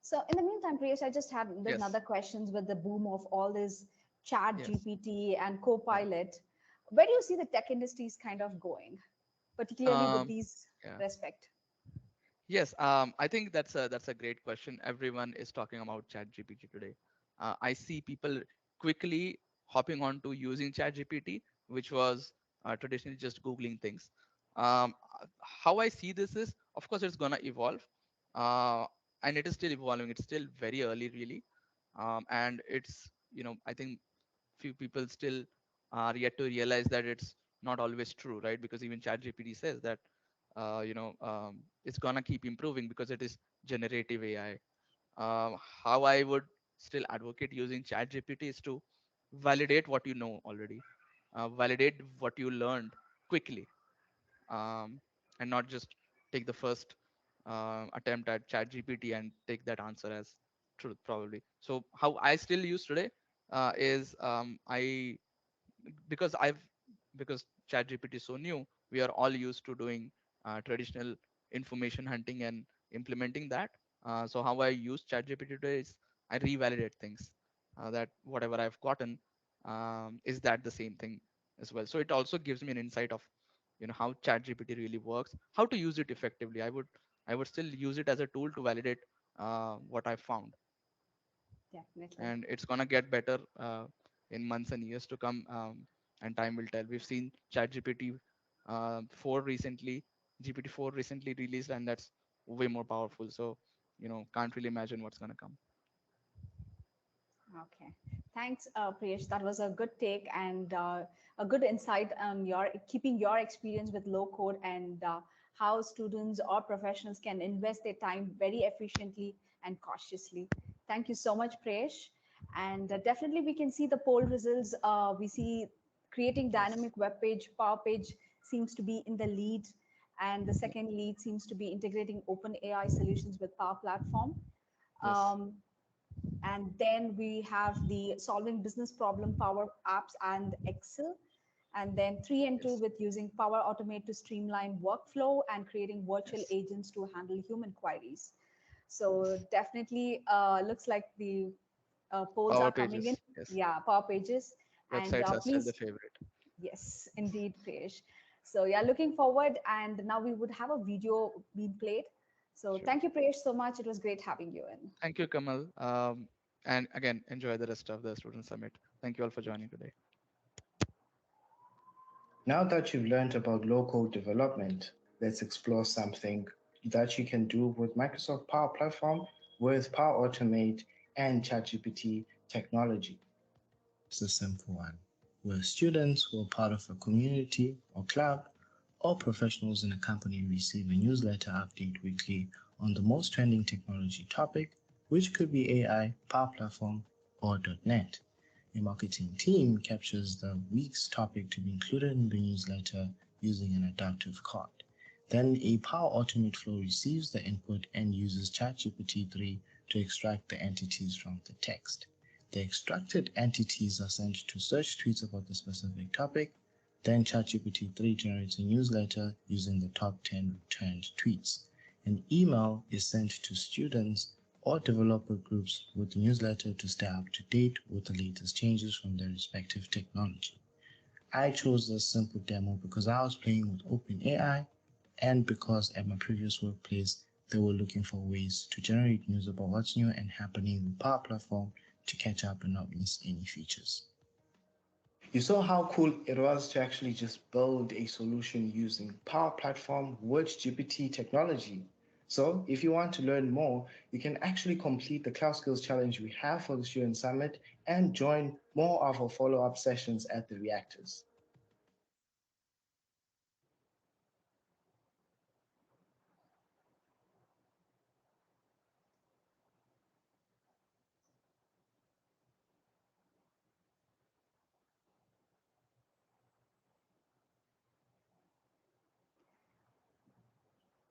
So in the meantime, Priyesh, I just had there's Yes. another questions with the boom of all this chat Yes. GPT and Copilot. Where do you see the tech industries kind of going, particularly with these Yeah. respect? Yes, I think that's a great question. Everyone is talking about ChatGPT today. I see people quickly hopping on to using ChatGPT, which was traditionally just Googling things. How I see this is, of course, it's gonna evolve, uh, and it is still evolving. It's still very early, really, and it's I think few people still are yet to realize that it's not always true, right? Because even ChatGPT says that it's gonna keep improving because it is generative AI. How I would still advocate using ChatGPT is to validate what you know already, validate what you learned quickly, and not just take the first attempt at ChatGPT and take that answer as truth, probably. So how I still use today is because I've because ChatGPT is so new, we are all used to doing traditional information hunting and implementing that. So how I use ChatGPT today is I revalidate things that whatever I've gotten, is that the same thing as well. So it also gives me an insight of how ChatGPT really works, how to use it effectively. I would still use it as a tool to validate what I found, Definitely. and it's gonna get better in months and years to come. And time will tell. We've seen ChatGPT 4 recently, GPT-4 recently released, and that's way more powerful. So can't really imagine what's gonna come. Okay. Thanks, Priyesh. That was a good take and a good insight on your keeping your experience with low code and how students or professionals can invest their time very efficiently and cautiously. Thank you so much, Priyesh. And definitely we can see the poll results. We see creating Yes. dynamic web page, power page seems to be in the lead. And the second lead seems to be integrating open AI solutions with Power Platform. Yes. And then we have the solving business problem power apps and Excel. And then 3 and 2 Yes. with using Power Automate to streamline workflow and creating virtual Yes. agents to handle human queries. So definitely looks like the polls Power are coming in. pages. Yes. Yeah, Power Pages. And Websites are still the please, favorite. yes, indeed, Priyesh. So yeah, looking forward. And now we would have a video being played. So Sure. thank you, Priyesh, so much. It was great having you in. Thank you, Kamal. And again, enjoy the rest of the student summit. Thank you all for joining today. Now that you've learned about low-code development, let's explore something that you can do with Microsoft Power Platform with Power Automate and ChatGPT technology. It's a simple one, where students who are part of a community or club or professionals in a company receive a newsletter update weekly on the most trending technology topic, which could be AI, Power Platform, or .NET. A marketing team captures the week's topic to be included in the newsletter using an adaptive card. Then a Power Automate flow receives the input and uses ChatGPT 3 to extract the entities from the text. The extracted entities are sent to search tweets about the specific topic. Then ChatGPT 3 generates a newsletter using the top 10 returned tweets. An email is sent to students or developer groups with the newsletter to stay up to date with the latest changes from their respective technology. I chose this simple demo because I was playing with OpenAI and because at my previous workplace, they were looking for ways to generate news about what's new and happening with Power Platform to catch up and not miss any features. You saw how cool it was to actually just build a solution using Power Platform with GPT technology. So if you want to learn more, you can actually complete the Cloud Skills Challenge we have for the Student Summit and join more of our follow-up sessions at the reactors.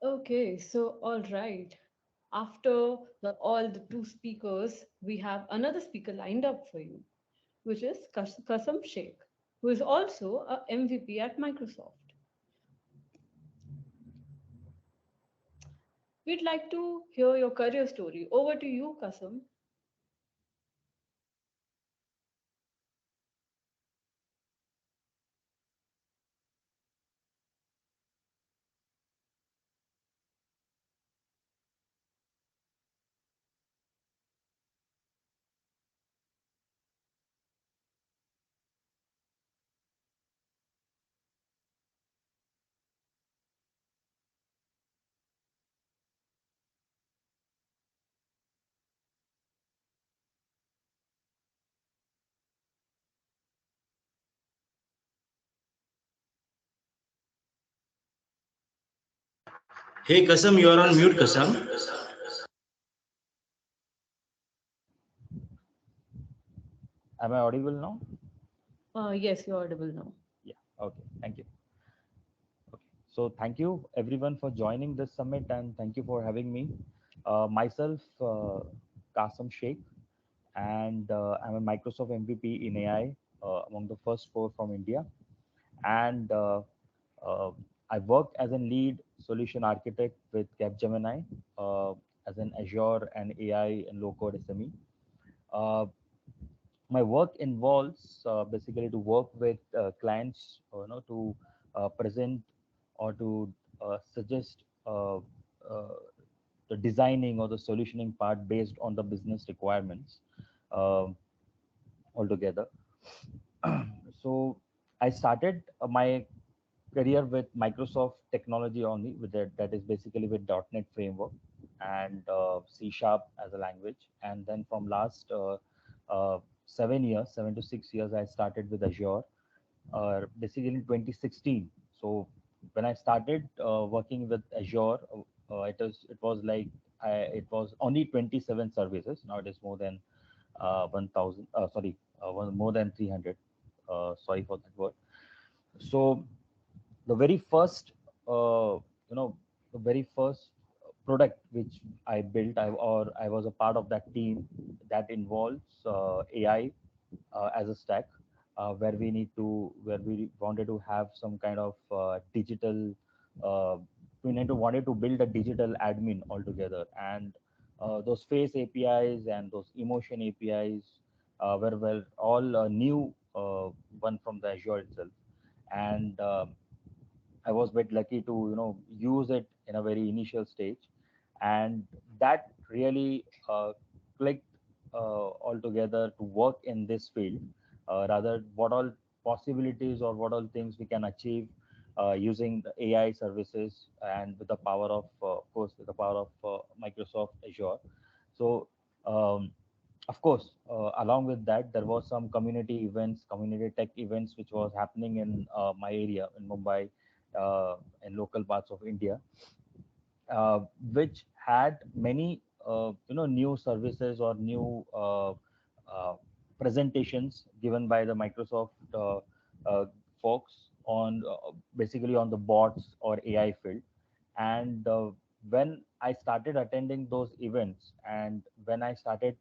Okay, so all right. After all the two speakers, we have another speaker lined up for you, which is Kasam Sheikh, who is also a MVP at Microsoft. We'd like to hear your career story. Over to you, Kasam. Hey Kasam, you are on mute, Kasam. Am I audible now? Yes, you're audible now. Yeah. Okay. Thank you. Okay. So thank you everyone for joining this summit and thank you for having me. Myself, Kasam Sheikh, and I'm a Microsoft MVP in AI, among the first four from India. And uh, I work as a lead solution architect with Capgemini, as an Azure and AI and low code SME. Uh, my work involves basically to work with clients, to present or to suggest the designing or the solutioning part based on the business requirements um altogether. So I started my career with Microsoft technology only, with that is basically with .NET framework and C Sharp as a language. And then from last 7 years, 7 to 6 years, I started with Azure, basically in 2016. So when I started working with Azure, it was like it was only 27 services. Now it is more than 1,000. Sorry, more than 300. Sorry for that word. So the very first you know the very first product which I built, or I was a part of that team that involves AI as a stack, where we wanted to have some kind of digital uh, wanted to build a digital admin altogether. And those face APIs and those emotion APIs were all new, one from the Azure itself. And I was a bit lucky to use it in a very initial stage, and that really clicked altogether to work in this field. Rather, what all possibilities or what all things we can achieve using the AI services, and with the power of course, with the power of Microsoft Azure. So. Of course, along with that, there was some community events, community tech events, which was happening in my area in Mumbai, and local parts of India, which had many new services or new presentations given by the Microsoft uh, folks on basically on the bots or AI field. And when I started attending those events, and when I started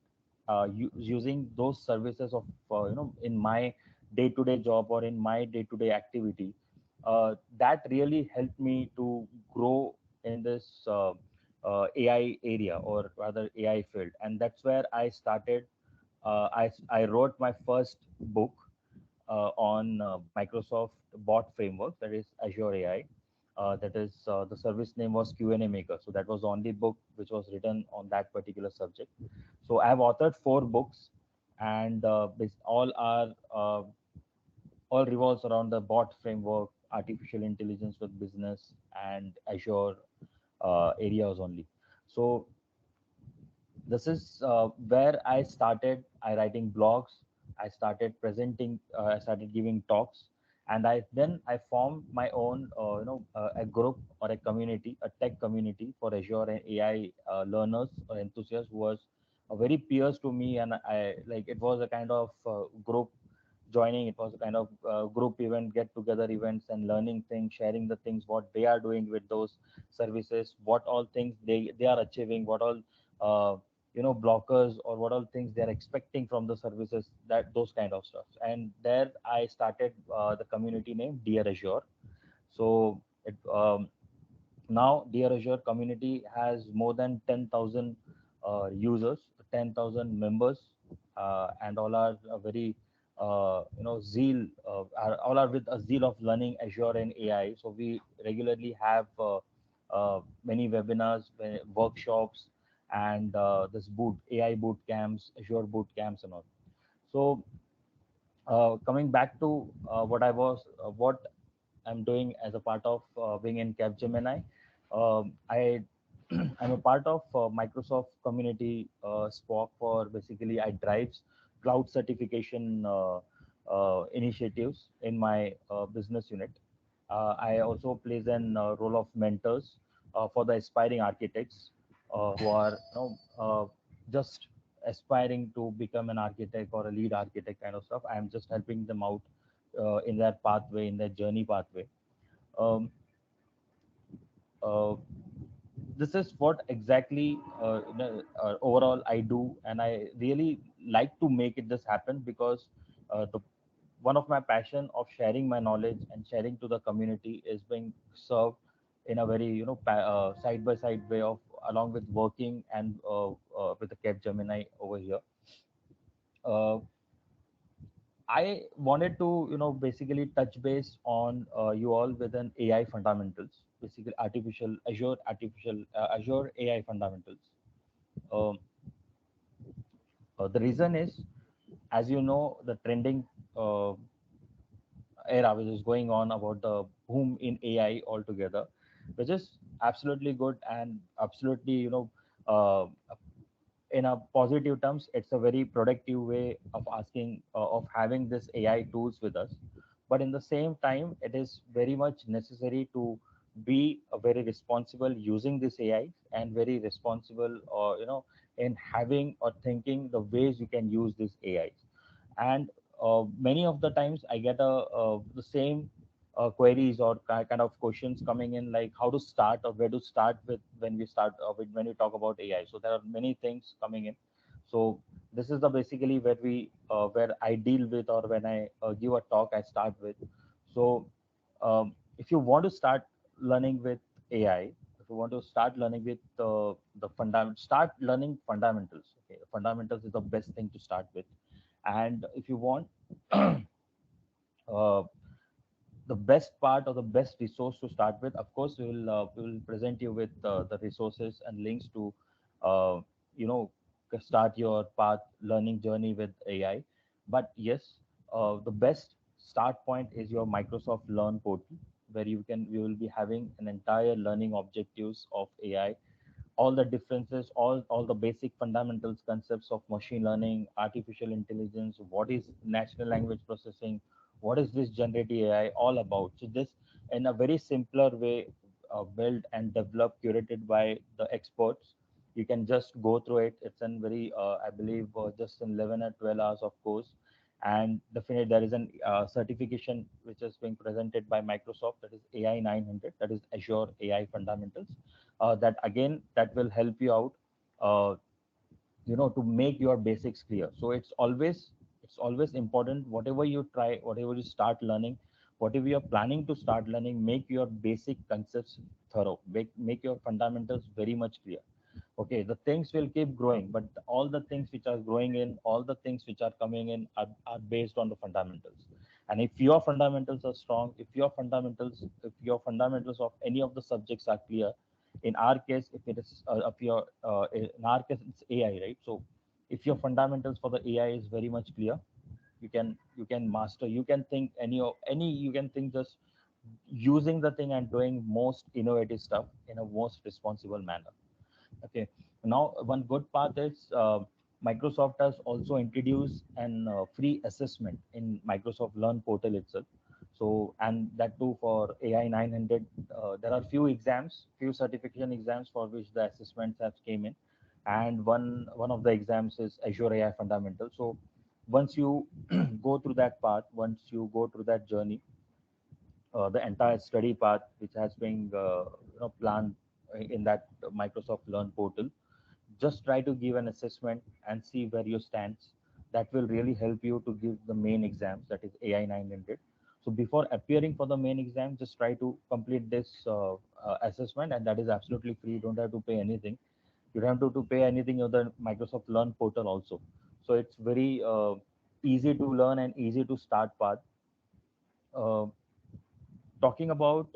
using those services of in my day-to-day job or in my day-to-day activity, that really helped me to grow in this AI area, or rather AI field. And that's where I started. I wrote my first book on Microsoft bot framework, that is Azure AI. That is the service name was Q&A Maker. So that was the only book which was written on that particular subject. So I have authored four books, and all revolves around the bot framework, artificial intelligence with business, and Azure areas only. So this is where I started. I writing blogs. I started presenting. I started giving talks, and I formed my own a group or a community, a tech community for Azure and AI learners or enthusiasts, who was very peers to me. And I like, it was a kind of group joining. It was a kind of group event, get together events, and learning things, sharing the things what they are doing with those services, what all things they are achieving, what all blockers or what all things they are expecting from the services, that those kind of stuff. And there I started the community name Dear Azure. So now Dear Azure community has more than 10,000 users, 10,000 members, and all are very zeal, all are with a zeal of learning Azure and AI. So we regularly have many webinars, workshops, and this AI boot camps, Azure boot camps, and all. So coming back to what I'm doing as a part of being in Capgemini. I'm a part of Microsoft community SPOC for basically I drives cloud certification initiatives in my business unit. I also plays an role of mentors for the aspiring architects who are just aspiring to become an architect or a lead architect kind of stuff. I'm just helping them out in their pathway, in their journey pathway. Um, uh, this is what exactly overall I do, and I really like to make it this happen because the one of my passion of sharing my knowledge and sharing to the community is being served in a very side by side way of along with working and with the Capgemini over here. Uh, I wanted to, basically touch base on you all with an AI fundamentals, basically Azure AI fundamentals. Um, the reason is, as you know, the trending era which is going on about the boom in AI altogether, which is absolutely good and absolutely, uh, in a positive terms, it's a very productive way of asking of having this AI tools with us. But in the same time, it is very much necessary to be a very responsible using this AI and very responsible, in having or thinking the ways you can use this AI. And many of the times I get the same queries or kind of questions coming in, like how to start or where to start with when we start when we talk about AI. So there are many things coming in. So this is the basically where I deal with, or when I give a talk I start with. So if you want to start learning with AI, if you want to start learning with the fundament, start learning fundamentals. Okay, fundamentals is the best thing to start with. And if you want uh, the best part or the best resource to start with, of course we will present you with the resources and links to uh, you know start your path learning journey with AI. But yes, the best start point is your Microsoft Learn portal, where we will be having an entire learning objectives of AI, all the differences, all the basic fundamentals concepts of machine learning, artificial intelligence, what is natural language processing, what is this generative AI all about. So this in a very simpler way, built and developed, curated by the experts. You can just go through it. It's in very, I believe, just in 11 or 12 hours of course. And definitely there is an certification which is being presented by Microsoft, that is AI 900, that is Azure AI Fundamentals. That again, that will help you out, uh, to make your basics clear. So it's always important, whatever you try, whatever you start learning, whatever you're planning to start learning, make your basic concepts thorough, make your fundamentals very much clear. Okay, the things will keep growing, but all the things which are growing in, all the things which are coming in are based on the fundamentals. And if your fundamentals are strong, if your fundamentals of any of the subjects are clear, in our case, if it is in our case it's AI, right? So if your fundamentals for the AI is very much clear, you can master, you can think you can think just using the thing and doing most innovative stuff in a most responsible manner. Okay. Now, one good part is Microsoft has also introduced an free assessment in Microsoft Learn portal itself. So, and that too for AI 900. There are few certification exams for which the assessments have came in, and one of the exams is Azure AI Fundamental. So, once you go through that path, once you go through that journey, the entire study path which has been planned in that Microsoft Learn portal, just try to give an assessment and see where you stand. That will really help you to give the main exams, that is AI 900. So before appearing for the main exam, just try to complete this assessment, and that is absolutely free. You don't have to pay anything. You don't have to pay anything on the Microsoft Learn portal also. So it's very easy to learn and easy to start path. Uh, Talking about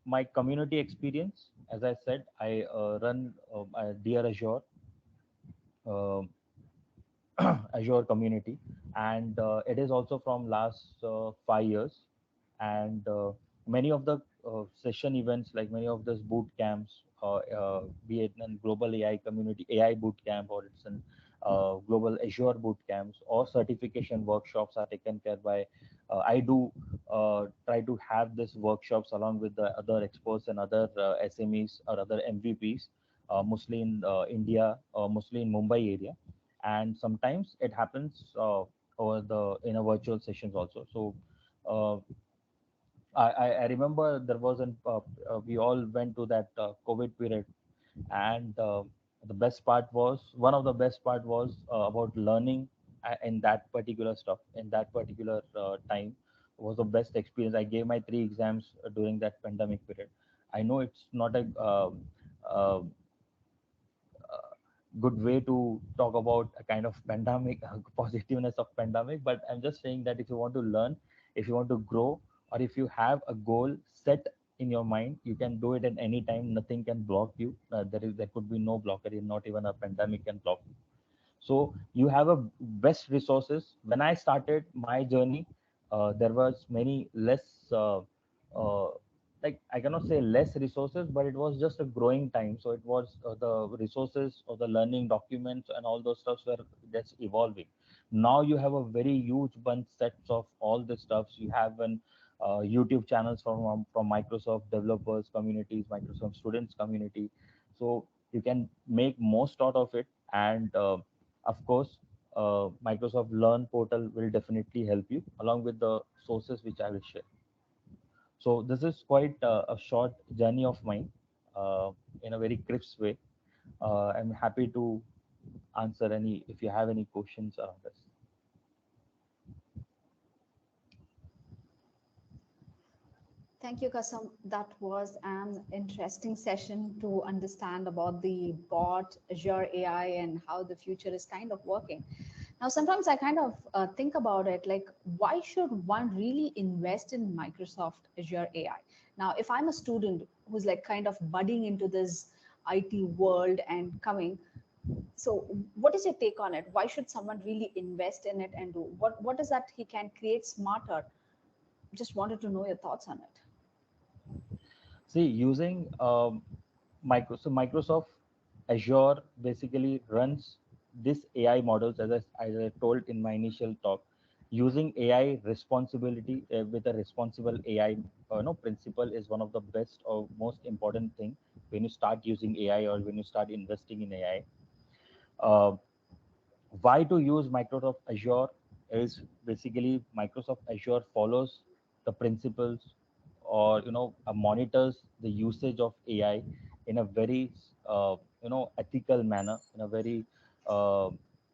my community experience, as I said, I run a Dear Azure uh, Azure community, and it is also from last 5 years. And many of the session events, like many of those boot camps, be it in global AI community, AI boot camp, or it's in global Azure boot camps, or certification workshops are taken care by. I do try to have these workshops along with the other experts and other SMEs or other MVPs, mostly in India, or mostly in Mumbai area, and sometimes it happens over the in a virtual sessions also. So uh, I remember there was an we all went to that COVID period, and the best part was, one of the best part was about learning in that particular stuff in that particular time was the best experience. I gave my 3 exams during that pandemic period. I know it's not a uh, good way to talk about a kind of pandemic positiveness of pandemic, but I'm just saying that if you want to learn, if you want to grow, or if you have a goal set in your mind, you can do it at any time. Nothing can block you. There could be no blocker, not even a pandemic can block you. So you have a best resources. When I started my journey, there was many less uh, like, I cannot say less resources, but it was just a growing time. So it was the resources or the learning documents and all those stuffs were just evolving. Now you have a very huge bunch sets of all the stuffs. You have an YouTube channels from Microsoft developers communities, Microsoft students community. So you can make most out of it. And of course, Microsoft Learn portal will definitely help you along with the sources which I will share. So this is quite a short journey of mine in a very crisp way. I'm happy to answer any if you have any questions around this. Thank you, Kasam. That was an interesting session to understand about the bot, Azure AI, and how the future is kind of working. Now, sometimes I kind of think about it like, why should one really invest in Microsoft Azure AI? Now, if I'm a student who's like kind of budding into this IT world and coming, so what is your take on it? Why should someone really invest in it and do what is that he can create smarter? Just wanted to know your thoughts on it. See, using Microsoft Azure basically runs this AI models, as I told in my initial talk, using AI responsibility with a responsible AI principle is one of the best or most important thing when you start using AI or when you start investing in AI. Why to use Microsoft Azure is basically Microsoft Azure follows the principles, or monitors the usage of AI in a very ethical manner, in a very uh,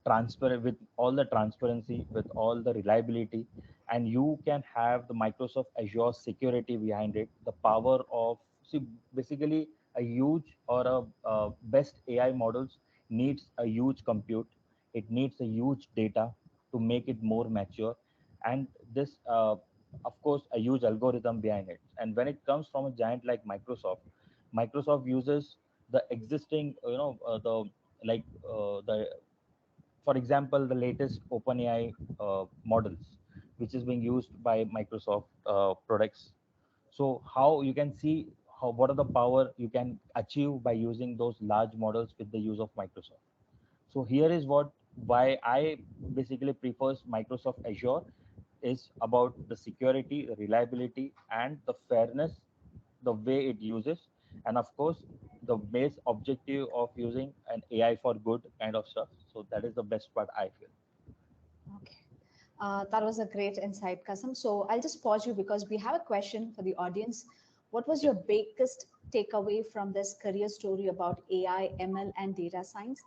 transparent, with all the transparency, with all the reliability. And you can have the Microsoft Azure security behind it, the power of, see, basically a huge or a best AI models needs a huge compute. It needs a huge data to make it more mature, and this of course a huge algorithm behind it. And when it comes from a giant like Microsoft uses the existing the like the for example, the latest OpenAI models which is being used by Microsoft products. So how you can see how, what are the power you can achieve by using those large models with the use of Microsoft. So here is what why I basically prefers Microsoft Azure is about the security, the reliability, and the fairness, the way it uses, and of course the base objective of using an AI for good kind of stuff. So that is the best part I feel. Okay. That was a great insight, Kasam. So I'll just pause you because we have a question for the audience. What was your biggest takeaway from this career story about AI, ML, and data science?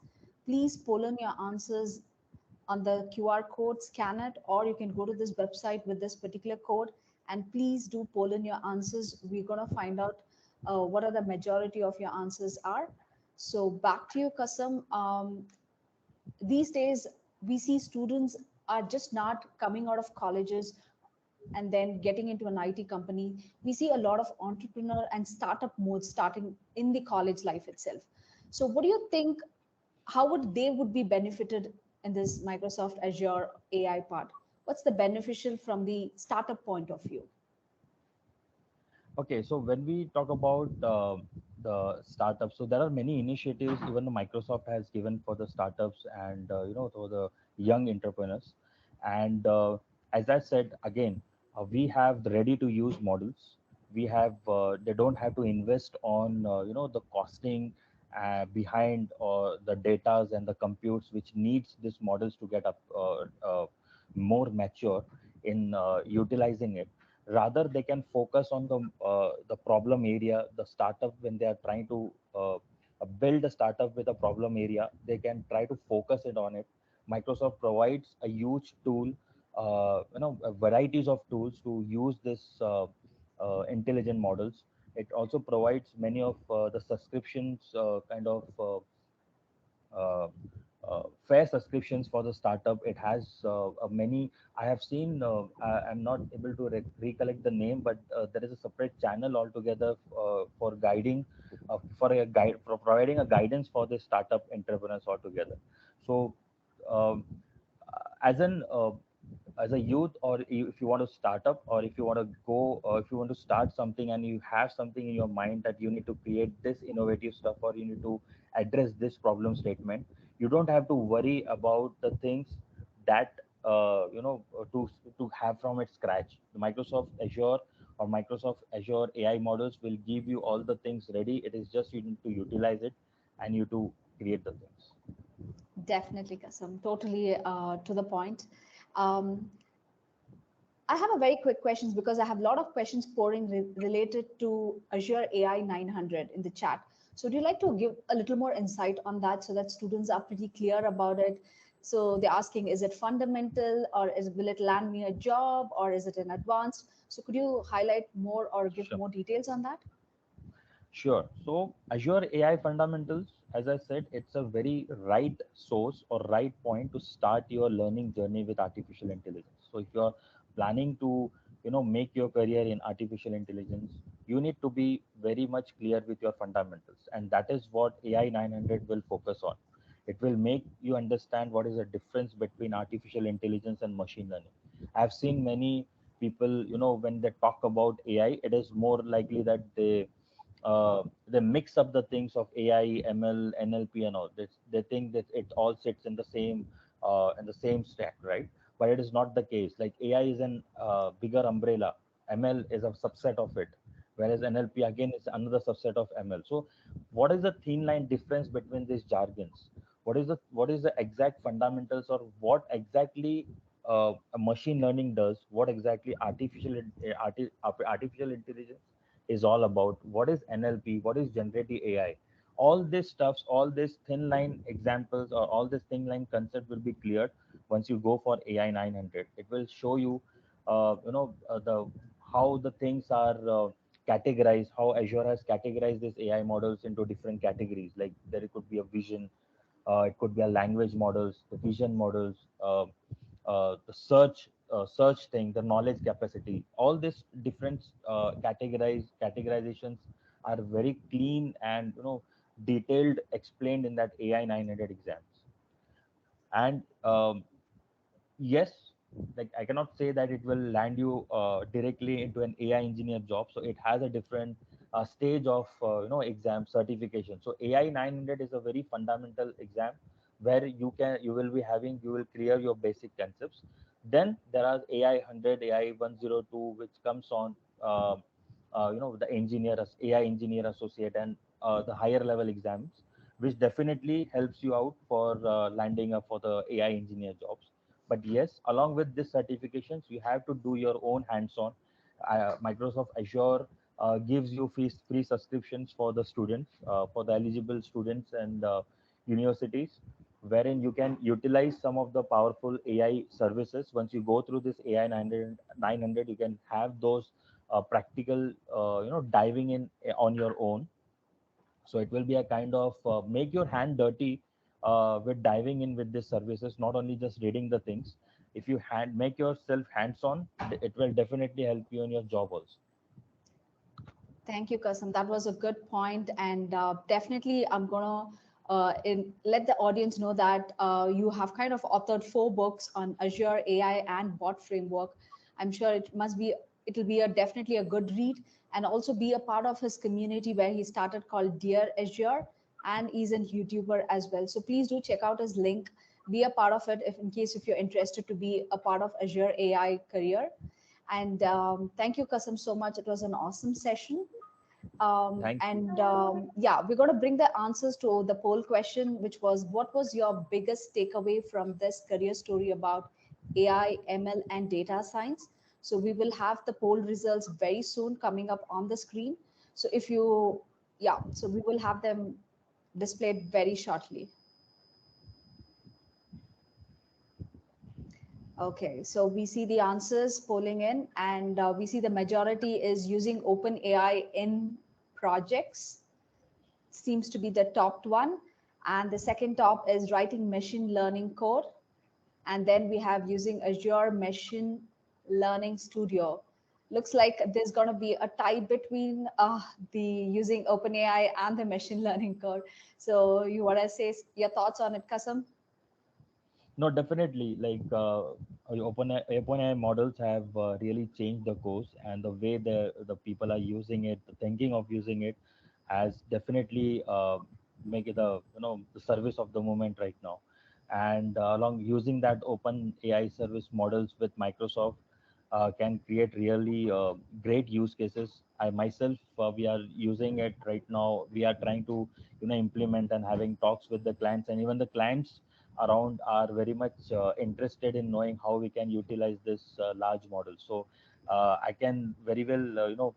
Please pull in your answers on the QR code, scan it, or you can go to this website with this particular code. And please do pull in your answers. We're going to find out what are the majority of your answers are. So back to you, Kasam. These days, we see students are just not coming out of colleges and then getting into an IT company. We see a lot of entrepreneur and startup modes starting in the college life itself. So what do you think, how would they would be benefited in this Microsoft Azure AI part? What's the beneficial from the startup point of view? Okay, so when we talk about the startups, so there are many initiatives even Microsoft has given for the startups and for the young entrepreneurs. And as I said again, we have the ready-to-use models. We have they don't have to invest on the costing behind or the datas and the computes which needs these models to get up more mature in utilizing it. Rather they can focus on the problem area, the startup. When they are trying to build a startup with a problem area, they can try to focus it on it. Microsoft provides a huge tool, varieties of tools to use this intelligent models. It also provides many of the subscriptions kind of uh, fair subscriptions for the startup. It has many. I have seen. I'm not able to recollect the name, but there is a separate channel altogether for guiding, for a guide, for providing a guidance for the startup entrepreneurs altogether. So, um, as an as a youth, or if you want to start up, or if you want to go, or if you want to start something and you have something in your mind that you need to create this innovative stuff, or you need to address this problem statement, you don't have to worry about the things that to have from its scratch. The Microsoft Azure or Microsoft Azure AI models will give you all the things ready. It is just you need to utilize it and you to create the things. Definitely, Kasam. Totally to the point. Um, I have a very quick questions because I have a lot of questions pouring related to Azure AI 900 in the chat. So would you like to give a little more insight on that so that students are pretty clear about it? So they're asking, is it fundamental, or will it land me a job, or is it an advanced? So could you highlight more or give more details on that? Sure. So Azure AI Fundamentals, as I said, it's a very right source or right point to start your learning journey with artificial intelligence. So if you're planning to, make your career in artificial intelligence, you need to be very much clear with your fundamentals. And that is what AI 900 will focus on. It will make you understand what is the difference between artificial intelligence and machine learning. I've seen many people, when they talk about AI, it is more likely that they mix up the things of AI, ML, NLP, and all. They think that it all sits in the same stack, right? But it is not the case. Like AI is an bigger umbrella. ML is a subset of it, whereas NLP again is another subset of ML. So, what is the thin line difference between these jargons? What is the exact fundamentals, or what exactly a machine learning does? What exactly artificial intelligence is all about? What is NLP? What is generative AI? All this stuffs, all these thin line examples, or all this thin line concept will be cleared once you go for AI 900. It will show you, the how the things are categorized, how Azure has categorized these AI models into different categories. Like there could be a vision, it could be a language models, the vision models, the search thing, the knowledge capacity. All these different categorizations are very clean and detailed explained in that AI 900 exams. And yes, like I cannot say that it will land you directly into an AI engineer job. So it has a different stage of exam certification. So AI 900 is a very fundamental exam where you will clear your basic concepts. Then there are AI 100, AI 102, which comes on the AI engineer associate, and the higher level exams, which definitely helps you out for landing up for the AI engineer jobs. But yes, along with this certifications, you have to do your own hands-on. Microsoft Azure gives you free subscriptions for the students, for the eligible students and universities, wherein you can utilize some of the powerful AI services. Once you go through this AI 900, you can have those practical, diving in on your own. So it will be a kind of make your hand dirty with diving in with these services, not only just reading the things. If you make yourself hands-on, it will definitely help you in your job also. Thank you, Kasam. That was a good point, and definitely I'm gonna let the audience know that you have kind of authored 4 books on Azure AI and bot framework. I'm sure it'll be definitely a good read, and also be a part of his community where he started called Dear Azure, and he's a YouTuber as well. So please do check out his link, be a part of it if you're interested to be a part of Azure AI career. And thank you, Kasam, so much. It was an awesome session. Yeah, we're going to bring the answers to the poll question, which was, what was your biggest takeaway from this career story about AI, ML, and data science? So we will have the poll results very soon coming up on the screen. So so we will have them displayed very shortly. Okay, so we see the answers polling in, and we see the majority is using OpenAI in projects. Seems to be the top one. And the second top is writing machine learning code. And then we have using Azure Machine Learning Studio. Looks like there's going to be a tie between the using OpenAI and the machine learning code. So you want to say your thoughts on it, Kasam? No, definitely. Like OpenAI models have really changed the course, and the way the people are using it, the thinking of using it, has definitely make it the service of the moment right now. And along using that OpenAI service models with Microsoft can create really great use cases. I myself, we are using it right now. We are trying to implement and having talks with the clients, and even the clients around are very much interested in knowing how we can utilize this large model. So I can very well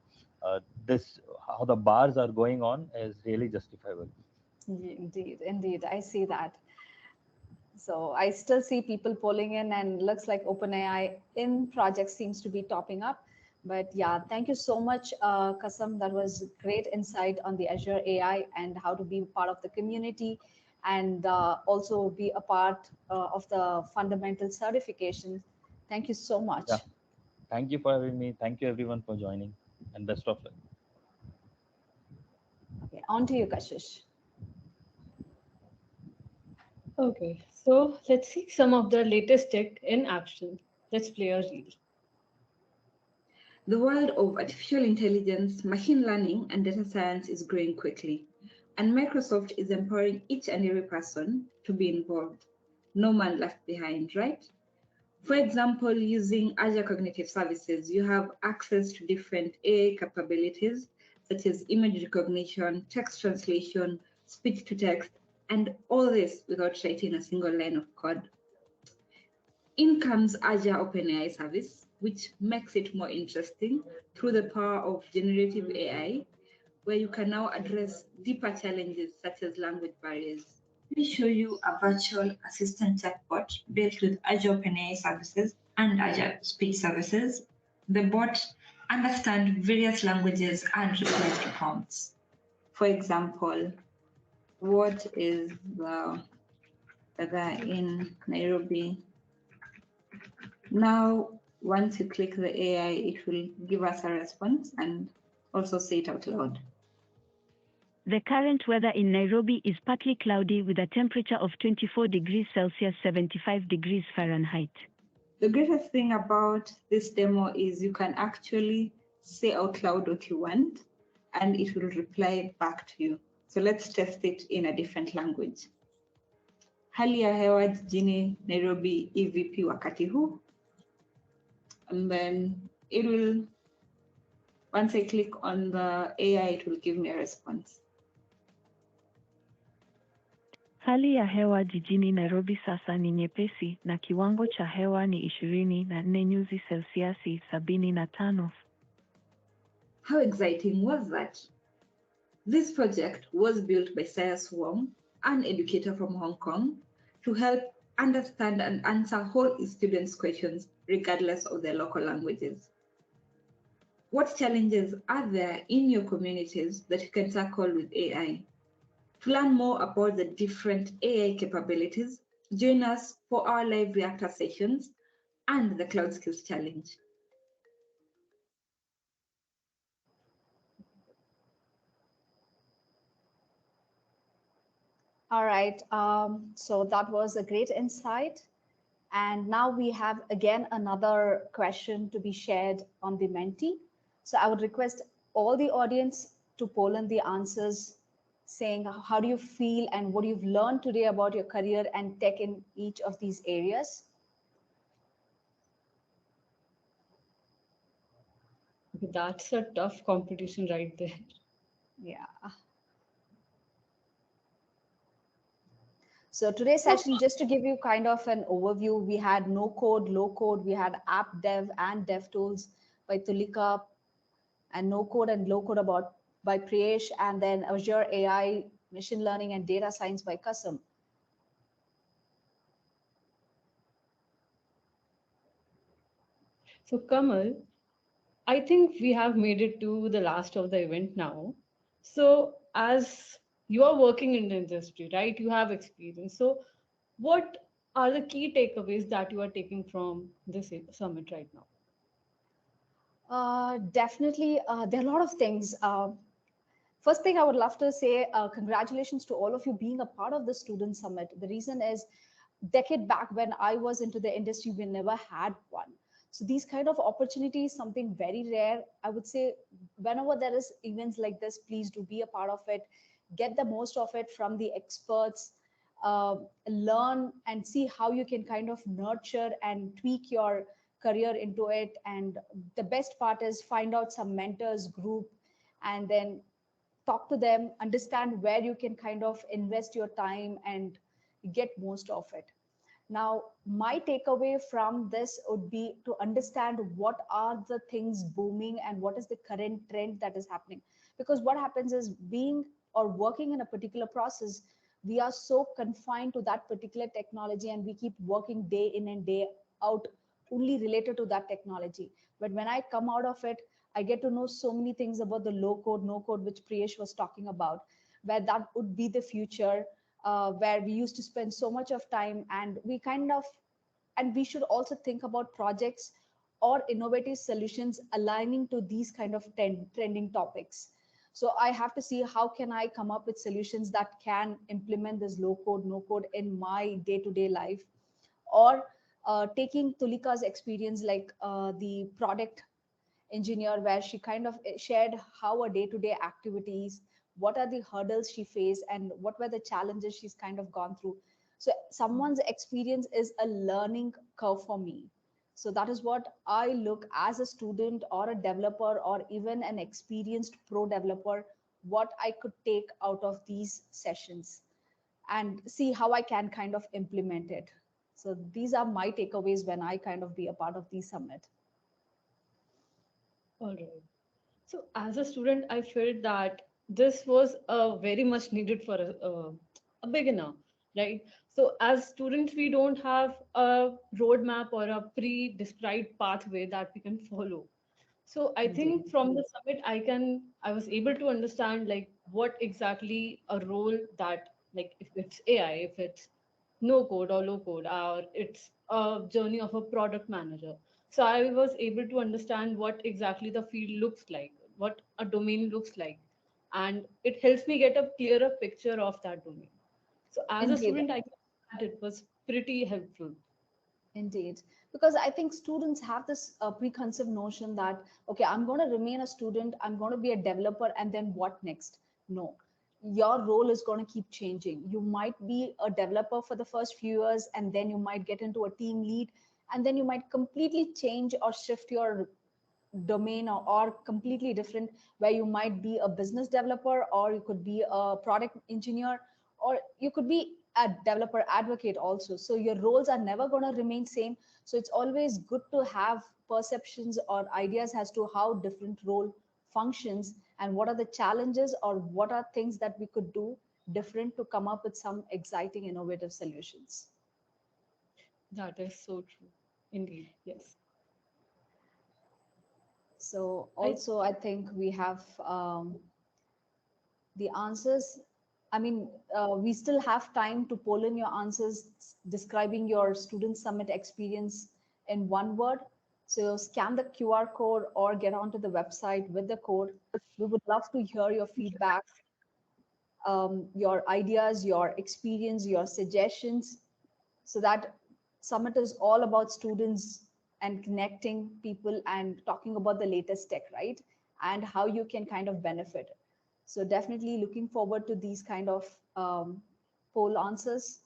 this how the bars are going on is really justifiable. Indeed, I see that. So I still see people polling in, and looks like OpenAI in projects seems to be topping up. But yeah, thank you so much, Kasam. That was great insight on the Azure AI and how to be part of the community, and also be a part of the fundamental certification. Thank you so much. Yeah. Thank you for having me. Thank you everyone for joining, and best of luck. Okay, on to you, Kashish. Okay, so let's see some of the latest tech in action. Let's play a reel. The world of artificial intelligence, machine learning, and data science is growing quickly, and Microsoft is empowering each and every person to be involved. No man left behind, right? For example, using Azure Cognitive Services, you have access to different AI capabilities, such as image recognition, text translation, speech to text, and all this without writing a single line of code. In comes Azure OpenAI service, which makes it more interesting through the power of generative AI, where you can now address deeper challenges such as language barriers. Let me show you a virtual assistant chatbot built with Azure OpenAI services and Azure Speech Services. The bot understands various languages and replies to prompts. For example, what is the weather in Nairobi? Now, once you click the AI, it will give us a response and also say it out loud. The current weather in Nairobi is partly cloudy with a temperature of 24 degrees Celsius, 75 degrees Fahrenheit. The greatest thing about this demo is you can actually say out loud what you want, and it will reply back to you. So let's test it in a different language. Hali ya hewa jijini Nairobi EVP wakati huu. And then it will, once I click on the AI, it will give me a response. Hali ya hewa jijini Nairobi sasa ni nyepesi na kiwango cha hewa ni 24 nyuzi Celsiasi 75. How exciting was that? This project was built by Sayas Wong, an educator from Hong Kong, to help understand and answer all students' questions regardless of their local languages. What challenges are there in your communities that you can tackle with AI? To learn more about the different AI capabilities, join us for our live reactor sessions and the Cloud Skills Challenge. All right, so that was a great insight. And now we have again another question to be shared on the Menti. So I would request all the audience to poll in the answers saying how do you feel and what you've learned today about your career and tech in each of these areas. That's a tough competition right there. Yeah. So today's session, just to give you kind of an overview, we had no code, low code, we had app dev and dev tools by Tulika, and no code and low code by Priyesh, and then Azure AI, machine learning and data science by Kasam. So Kamal, I think we have made it to the last of the event now. So as you are working in the industry, right, you have experience. So what are the key takeaways that you are taking from this summit right now? Definitely, there are a lot of things. First thing I would love to say, congratulations to all of you being a part of the Student Summit. The reason is, decade back when I was into the industry, we never had one. So these kind of opportunities, something very rare. I would say whenever there is events like this, please do be a part of it. Get the most of it from the experts. Learn and see how you can kind of nurture and tweak your career into it. And the best part is find out some mentors group and then talk to them, understand where you can kind of invest your time and get most of it. Now, my takeaway from this would be to understand what are the things booming and what is the current trend that is happening. Because what happens is being or working in a particular process, we are so confined to that particular technology and we keep working day in and day out only related to that technology. But when I come out of it, I get to know so many things about the low code, no code, which Priyesh was talking about, where that would be the future, where we used to spend so much of time and we should also think about projects or innovative solutions aligning to these kind of trending topics. So I have to see how can I come up with solutions that can implement this low code, no code in my day-to-day life, or taking Tulika's experience like the product engineer, where she kind of shared how her day-to-day activities, what are the hurdles she faced and what were the challenges she's kind of gone through. So someone's experience is a learning curve for me. So that is what I look as a student or a developer or even an experienced pro developer, what I could take out of these sessions and see how I can kind of implement it. So these are my takeaways when I kind of be a part of the summit. All right. So as a student, I felt that this was very much needed for a beginner, right? So as students, we don't have a roadmap or a pre-described pathway that we can follow. So I think from the summit, I was able to understand like what exactly a role that, like if it's AI, if it's no code or low code, or it's a journey of a product manager. So I was able to understand what exactly the field looks like, what a domain looks like, and it helps me get a clearer picture of that domain. So as a Indeed. student, I think that it was pretty helpful. Indeed, because I think students have this preconceived notion that, okay, I'm going to remain a student, I'm going to be a developer, and then what next? No, your role is going to keep changing. You might be a developer for the first few years, and then you might get into a team lead, and then you might completely change or shift your domain or completely different, where you might be a business developer or you could be a product engineer or you could be a developer advocate also. So your roles are never going to remain same. So it's always good to have perceptions or ideas as to how different role functions and what are the challenges or what are things that we could do different to come up with some exciting, innovative solutions. That is so true. Indeed, yes. So also, I think we have the answers. I mean, we still have time to poll in your answers describing your student summit experience in one word. So scan the QR code or get onto the website with the code. We would love to hear your feedback, your ideas, your experience, your suggestions, so that summit is all about students and connecting people and talking about the latest tech, right? And how you can kind of benefit. So definitely looking forward to these kind of poll answers.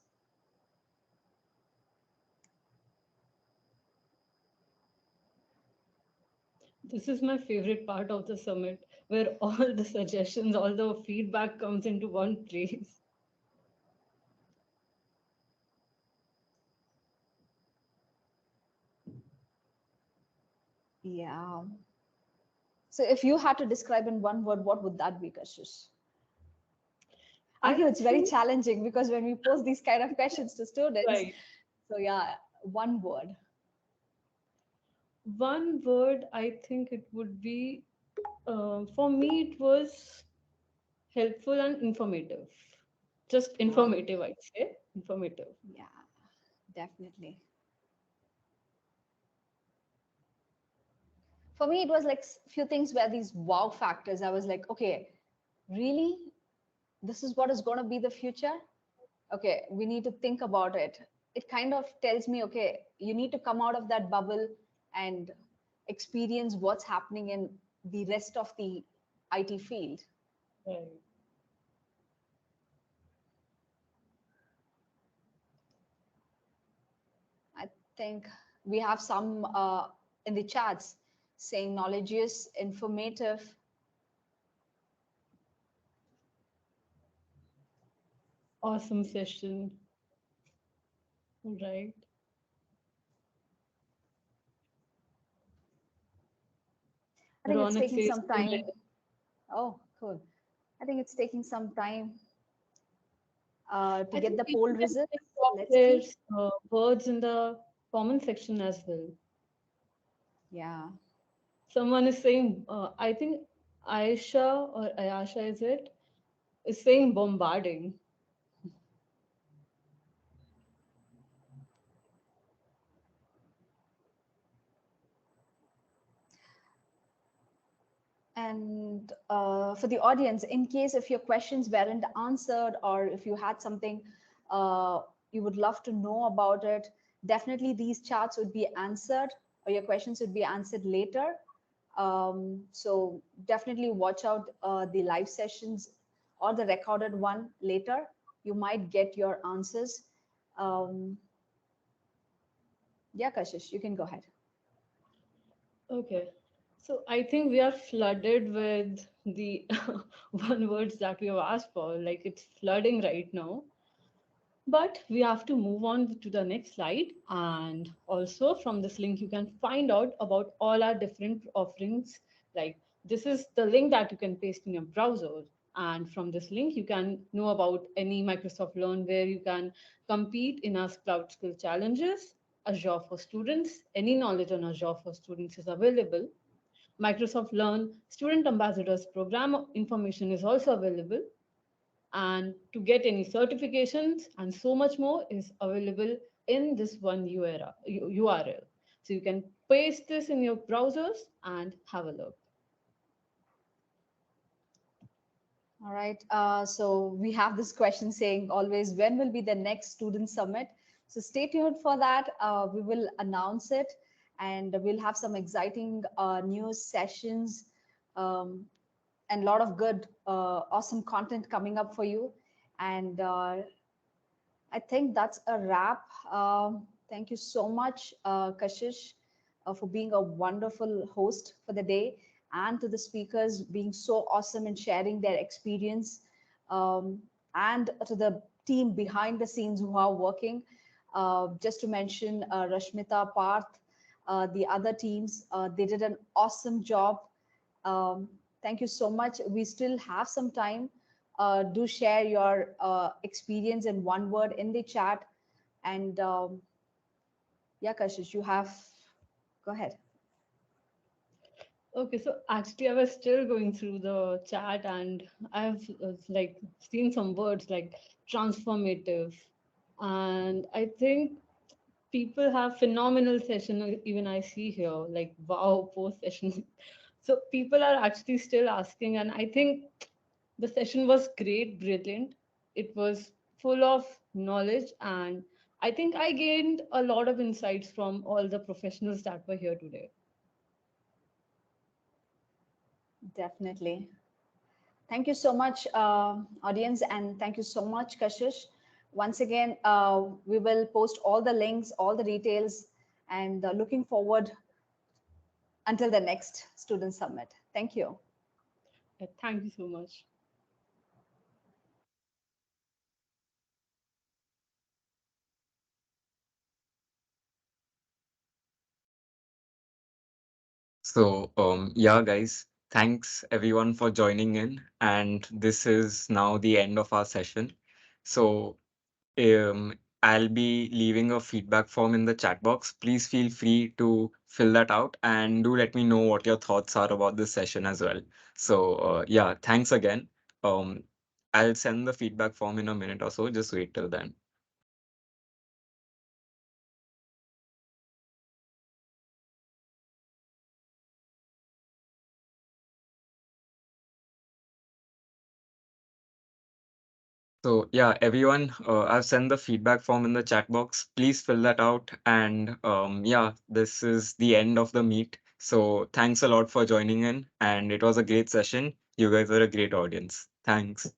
This is my favorite part of the summit, where all the suggestions, all the feedback comes into one place. Yeah. So if you had to describe in one word, what would that be, Kashish? I know it's very challenging because when we pose these kind of questions to students, Right. so yeah, one word. One word, I think it would be, for me, it was helpful and informative. Just informative, I'd say. Informative. Yeah, definitely. For me, it was like few things where these wow factors. I was like, okay, really? This is what is going to be the future? Okay, we need to think about it. It kind of tells me, okay, you need to come out of that bubble and experience what's happening in the rest of the IT field. Right. I think we have some in the chats saying knowledge is informative. Awesome session. Right. I think it's Ronak taking says some time. Oh, cool. I think it's taking some time to I get think the people poll can results. drop Let's their see. words in the comment section as well. Yeah. Someone is saying, I think Aisha or Ayasha is saying bombarding. And for the audience, in case if your questions weren't answered or if you had something you would love to know about it, definitely these charts would be answered or your questions would be answered later. So definitely watch out the live sessions or the recorded one later. You might get your answers. Yeah, Kashish, you can go ahead. Okay. So I think we are flooded with the one words that we have asked for. Like it's flooding right now. But we have to move on to the next slide. And also from this link, you can find out about all our different offerings. Like this is the link that you can paste in your browser. And from this link, you can know about any Microsoft Learn where you can compete in our Cloud Skill Challenges, Azure for Students. Any knowledge on Azure for Students is available. Microsoft Learn Student Ambassadors Program information is also available. And to get any certifications and so much more is available in this one URL. So you can paste this in your browsers and have a look. All right. So we have this question saying always, when will be the next student summit? So stay tuned for that. We will announce it and we'll have some exciting news sessions and a lot of good, awesome content coming up for you. And I think that's a wrap. Thank you so much, Kashish, for being a wonderful host for the day, and to the speakers being so awesome and sharing their experience. Um, and to the team behind the scenes who are working. Just to mention Rashmita, Parth, the other teams, they did an awesome job. Thank you so much. We still have some time. Do share your experience in one word in the chat. And yeah, Kashish, you have, go ahead. Okay, so actually, I was still going through the chat, and I've like seen some words like transformative, and I think people have phenomenal session. Even I see here like wow post session. So people are actually still asking, and I think the session was great, brilliant. It was full of knowledge, and I think I gained a lot of insights from all the professionals that were here today. Definitely. Thank you so much, audience, and thank you so much, Kashish. Once again, we will post all the links, all the details, and looking forward until the next Student Summit. Thank you. Thank you so much. So, yeah, guys, thanks everyone for joining in. And this is now the end of our session. So, I'll be leaving a feedback form in the chat box. Please feel free to fill that out and do let me know what your thoughts are about this session as well. So, yeah, thanks again. Um, I'll send the feedback form in a minute or so. Just wait till then. So yeah, everyone, I've sent the feedback form in the chat box. Please fill that out. And yeah, this is the end of the meet. So thanks a lot for joining in. And it was a great session. You guys were a great audience. Thanks.